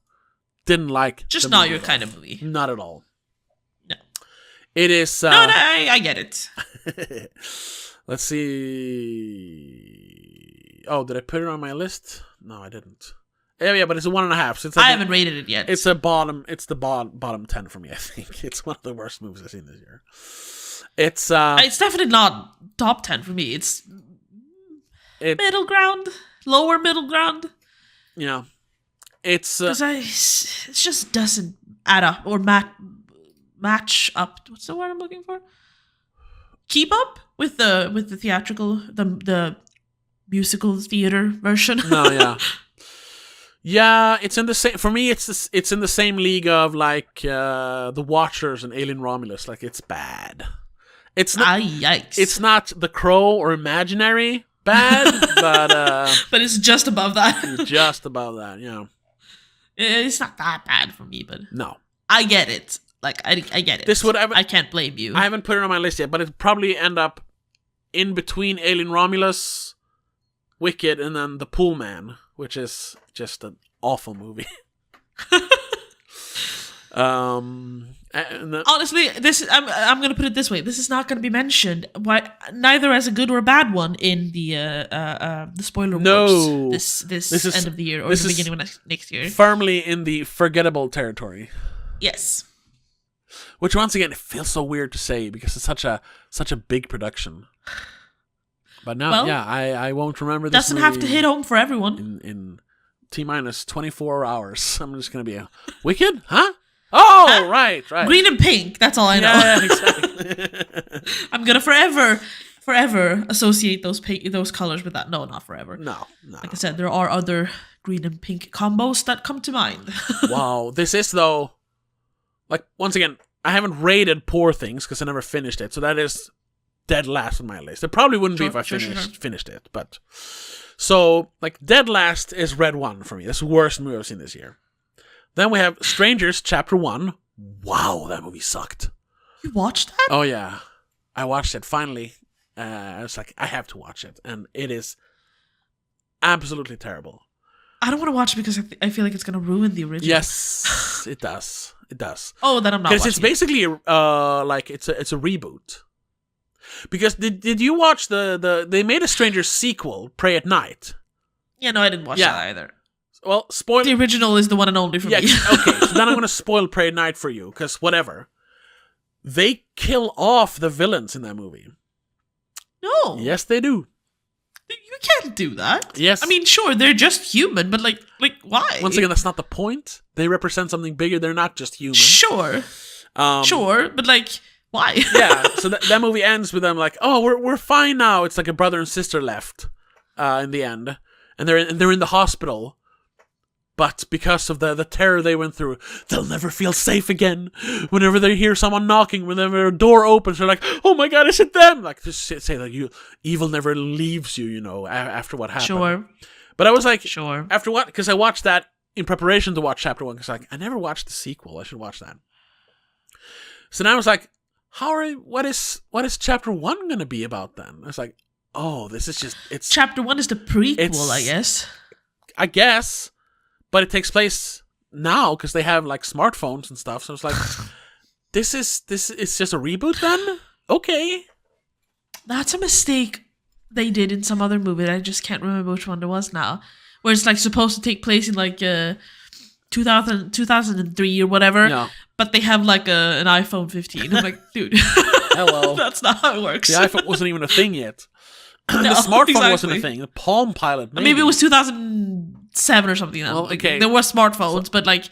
didn't like just not your kind of movie. Not at all. No. It is. No, I get it. Let's see. Oh, did I put it on my list? No, I didn't. Yeah, but it's a 1.5. So it's like I haven't rated it yet. It's the bottom 10 for me. I think it's one of the worst movies I've seen this year. It's definitely not top 10 for me. It's middle ground, lower middle ground. Yeah, it's because it just doesn't add up or match up. What's the word I'm looking for? Keep up with the theatrical, the musical theater version. No, yeah. Yeah, it's in the same. For me, it's in the same league of like The Watchers and Alien Romulus. Like, it's bad. It's not. Yikes! It's not The Crow or Imaginary bad, but it's just above that. Just above that, yeah. It's not that bad for me, but no, I get it. Like, I get it. I can't blame you. I haven't put it on my list yet, but it'll probably end up in between Alien Romulus, Wicked, and then The Pool Man, which is just an awful movie. Honestly, I'm gonna put it this way: this is not gonna be mentioned. Neither as a good or a bad one in the spoiler reports this end of the year or the beginning of next year. Firmly in the forgettable territory. Yes. Which once again, it feels so weird to say because it's such a big production. But now, I won't remember this. Doesn't have to hit home for everyone. In T-minus 24 hours, I'm just gonna be Wicked, huh? Oh, right. Green and pink. That's all I know. Yeah, exactly. I'm gonna forever associate those colors with that. No, not forever. No. Like I said, there are other green and pink combos that come to mind. Wow, this is though. Like, once again, I haven't rated Poor Things because I never finished it, so that is dead last on my list. It probably wouldn't be if I finished it, but so like dead last is Red One for me. That's the worst movie I've seen this year. Then we have Strangers Chapter 1. Wow, that movie sucked. You watched that? Oh yeah, I watched it finally. I was like, I have to watch it, and it is absolutely terrible. I don't want to watch it because I feel like it's going to ruin the original. Yes, it does. It does. Oh, then I'm not watching it. Because it's basically like it's a reboot. Because did you watch they made a Stranger sequel, Pray at Night? Yeah, no, I didn't watch that either. Well, spoil. The original is the one and only for me. Okay, so then I'm going to spoil Pray at Night for you, because whatever. They kill off the villains in that movie. No. Yes, they do. You can't do that. Yes. I mean, sure, they're just human, but like why? Once again, that's not the point. They represent something bigger. They're not just human. Sure. Sure, but like, why? Yeah, so that movie ends with them like, oh, we're fine now. It's like a brother and sister left in the end. And they're in the hospital. But because of the terror they went through, they'll never feel safe again. Whenever they hear someone knocking, whenever a door opens, they're like, oh my god, is it them? Like, just say that evil never leaves you, after what happened. Sure. But I was like, sure. After what? Because I watched that in preparation to watch Chapter 1, because I never watched the sequel. I should watch that. So now I was like, what is chapter 1 gonna be about then? I was like, oh, this is just it's chapter 1 is the prequel, I guess. I guess, but it takes place now because they have like smartphones and stuff. So it's like, this is just a reboot then? Okay, that's a mistake they did in some other movie. I just can't remember which one it was now, where it's like supposed to take place in like 2003 or whatever. No. But they have like an iPhone 15. I'm like, dude, hello. That's not how it works. The iPhone wasn't even a thing yet. No, the smartphone exactly. wasn't a thing. The Palm Pilot, maybe. Maybe it was 2007 or something. Well, like, okay. There were smartphones, but like,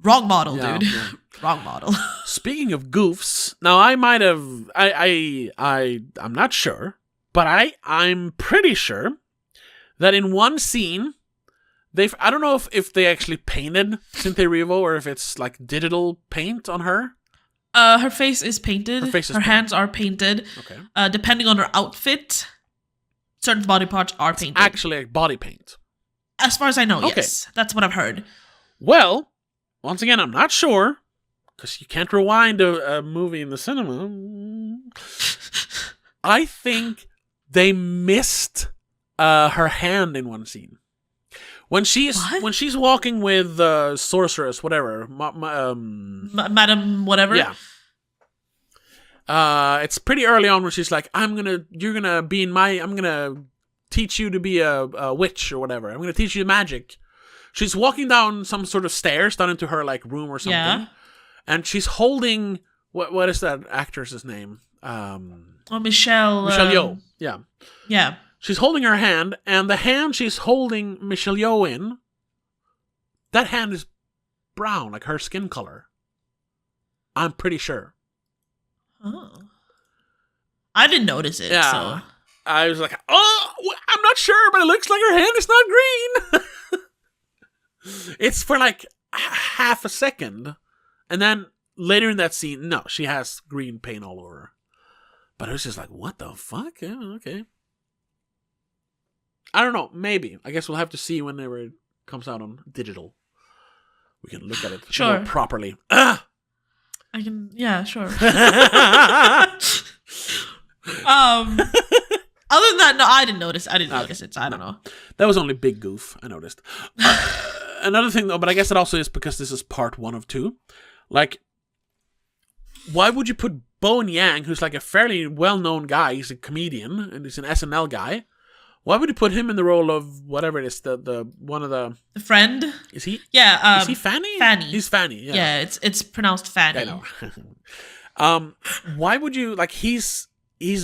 wrong model, dude. Yeah. Wrong model. Speaking of goofs, now I might have, I'm not sure, but I'm pretty sure that in one scene, I don't know if they actually painted Cynthia Erivo or if it's like digital paint on her. Her face is painted. Her hands are painted. Okay. Depending on her outfit, certain body parts are painted. It's actually like body paint. As far as I know, yes. That's what I've heard. Well, once again, I'm not sure, because you can't rewind a movie in the cinema. I think they missed her hand in one scene. When she's walking with sorceress, whatever, Madam whatever. Yeah. It's pretty early on where she's like, I'm gonna teach you to be a witch or whatever. I'm gonna teach you magic. She's walking down some sort of stairs down into her like room or something. Yeah. And she's holding what is that actress's name? Michelle Yeoh. Yeah. Yeah. She's holding her hand, and the hand she's holding Michelle Yeoh in, that hand is brown, like her skin color. I'm pretty sure. Oh. I didn't notice it, so. I was like, I'm not sure, but it looks like her hand is not green. It's for like half a second. And then later in that scene, no, she has green paint all over her. But I was just like, what the fuck? Yeah, okay. I don't know. Maybe. I guess we'll have to see whenever it comes out on digital. We can look at it more properly. I can. Yeah, sure. Other than that, no, I didn't notice. Notice it. So I don't know. That was only big goof. I noticed. Another thing, though, but I guess it also is because this is part 1 of 2. Like, why would you put Bowen Yang, who's like a fairly well-known guy? He's a comedian and he's an SNL guy. Why would you put him in the role of whatever it is, the one of the friend? Is he? Yeah. Is he Fanny? Fanny. He's Fanny. Yeah. Yeah, it's pronounced Fanny. I know. Why would you he's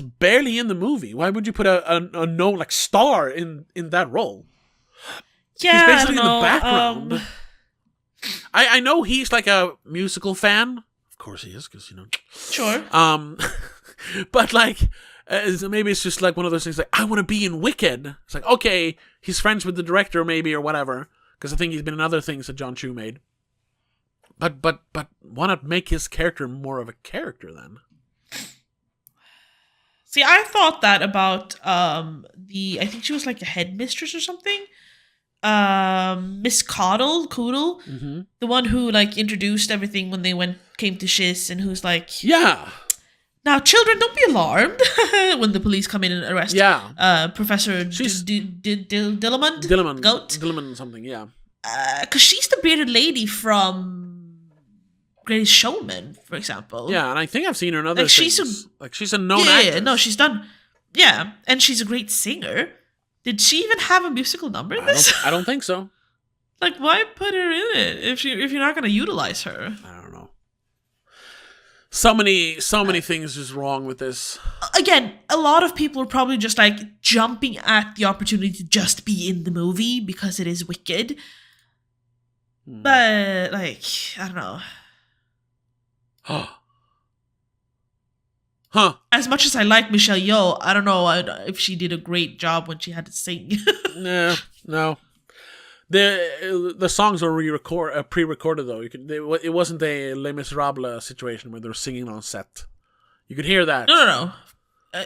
barely in the movie? Why would you put a known star in that role? Yeah, he's basically in the background. I know he's like a musical fan. Of course he is, because Sure. But maybe it's just like one of those things like, I want to be in Wicked. It's like, okay, he's friends with the director maybe or whatever, because I think he's been in other things that John Chu made. But why not make his character more of a character then? See, I thought that about I think she was like a headmistress or something. Miss Coodle, mm-hmm. The one who introduced everything when they came to Shiz, and who's like, yeah. Now, children, don't be alarmed when the police come in and arrest Professor Dillamond? Goat? Dillamond something, yeah. Because she's the bearded lady from Greatest Showman, for example. Yeah, and I think I've seen her in other things. She's a known actress. Yeah, no, she's done... Yeah, and she's a great singer. Did she even have a musical number in this? I don't think so. Why put her in it if you're not going to utilize her? I don't know. So many things is wrong with this. Again, a lot of people are probably just jumping at the opportunity to just be in the movie because it is Wicked. But I don't know. Huh. As much as I like Michelle Yeoh, I don't know if she did a great job when she had to sing. No. The songs were pre-recorded though. It wasn't a Les Miserables situation where they were singing on set. You could hear that. No.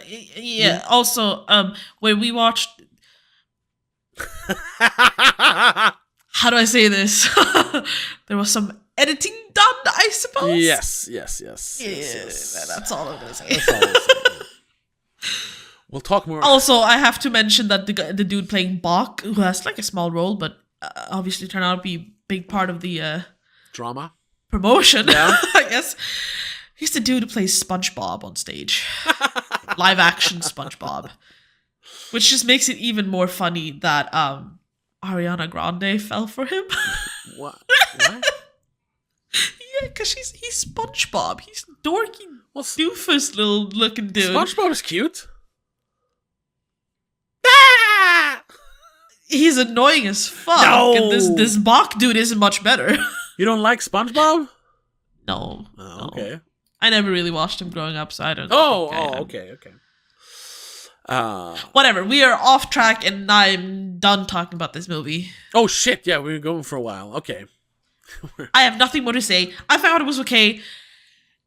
Yeah. Also, when we watched, how do I say this? There was some editing done, I suppose. Yes. Yeah, that's all I'm gonna say. That's all I'm saying. We'll talk more. Also, I have to mention that the dude playing Bach, who has like a small role, but obviously turned out to be a big part of the drama promotion. Yeah. I guess he's the dude who plays SpongeBob on stage, live action SpongeBob, which just makes it even more funny that Ariana Grande fell for him. What? Yeah, because he's SpongeBob. He's dorky, doofus little looking dude. SpongeBob is cute. He's annoying as fuck. No! And this Bach dude isn't much better. You don't like SpongeBob? No. Okay. I never really watched him growing up, so I don't. Okay. Whatever. We are off track, and I'm done talking about this movie. Oh shit! Yeah, we were going for a while. Okay. I have nothing more to say. I found it was okay.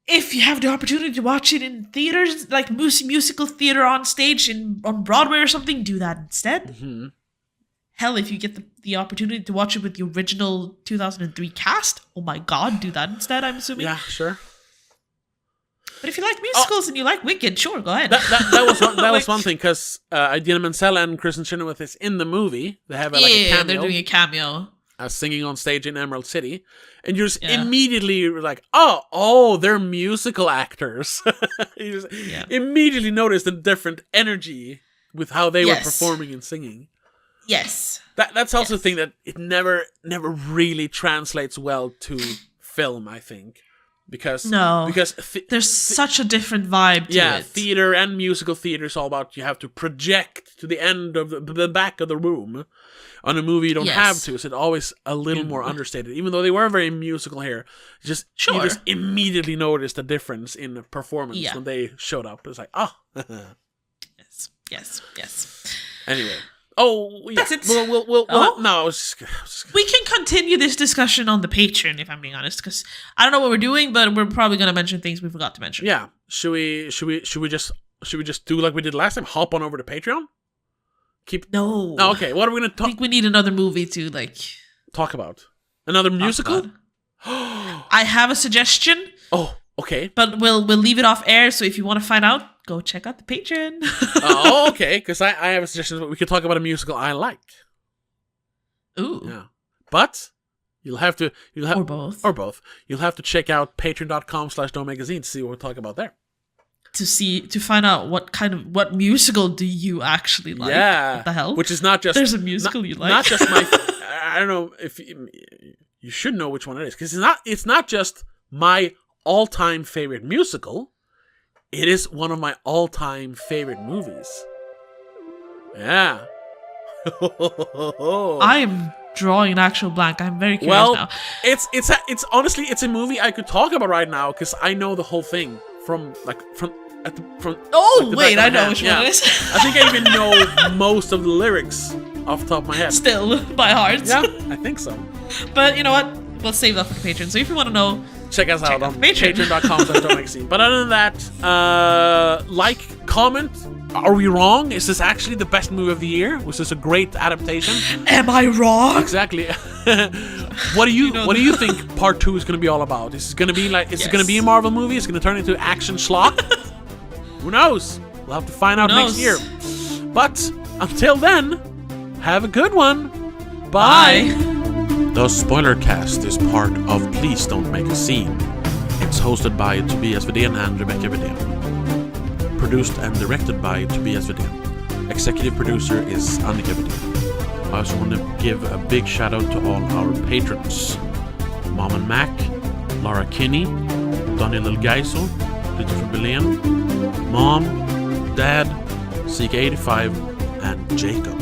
If you have the opportunity to watch it in theaters, like musical theater on stage on Broadway or something, do that instead. Mm-hmm. Hell, if you get the opportunity to watch it with the original 2003 cast, oh my god, do that instead, I'm assuming. Yeah, sure. But if you like musicals and you like Wicked, sure, go ahead. That was one thing, because Idina Menzel and Kristen Chenoweth is in the movie. They have a cameo. They're doing a cameo. Singing on stage in Emerald City. And you're just immediately like, oh, they're musical actors. You just immediately notice the different energy with how they were performing and singing. Yes. That's also the thing that it never really translates well to film, I think. Because there's such a different vibe to it. Yeah, theater and musical theater is all about you have to project to the end of the back of the room. On a movie, you don't have to, so it's always a little more understated. Even though they were very musical here, you just immediately notice the difference in performance when they showed up. It's like, Yes. Anyway. That's it. We can continue this discussion on the Patreon, if I'm being honest, because I don't know what we're doing, but we're probably going to mention things we forgot to mention. Yeah. Should we just do like we did last time? Hop on over to Patreon? No. Oh, okay. What are we going to talk? I think we need another movie to talk about. Another musical? I have a suggestion. Oh, okay. But we'll leave it off air, so if you want to find out, go check out the Patreon. Okay. Because I have a suggestion, but we could talk about a musical I like. Ooh. Yeah. But you'll have or both. Or both. You'll have to check out patreon.com/domagazine to see what we talk about there. To find out what musical do you actually like? Yeah. What the hell? Which is not just there's a musical you like. Not just my. I don't know if you should know which one it is, because it's not just my all-time favorite musical. It is one of my all-time favorite movies. Yeah. I am drawing an actual blank. I'm very curious now. It's honestly a movie I could talk about right now because I know the whole thing from. Oh wait, I know which one it is. I think I even know most of the lyrics off the top of my head. Still by heart. Yeah, I think so. But you know what? We'll save that for the Patreon. So if you want to know, check us out on patreon.com/domagazine. But other than that, comment. Are we wrong? Is this actually the best movie of the year? Was this a great adaptation? Am I wrong? Exactly. What do you think part 2 is going to be all about? Is it going to be it going to be a Marvel movie? Is it going to turn into action schlock? Who knows? We'll have to find out next year. But until then, have a good one. Bye. The Spoilercast is part of Please Don't Make a Scene. It's hosted by Tobias Vedén and Rebecca Vedén. Produced and directed by Tobias Vedén. Executive producer is Annika Vedén. I also want to give a big shout out to all our patrons. Mom and Mac, Laura Kinney, Daniel Elgaiso, Christopher Belén, Mom, Dad, CK85, and Jacob.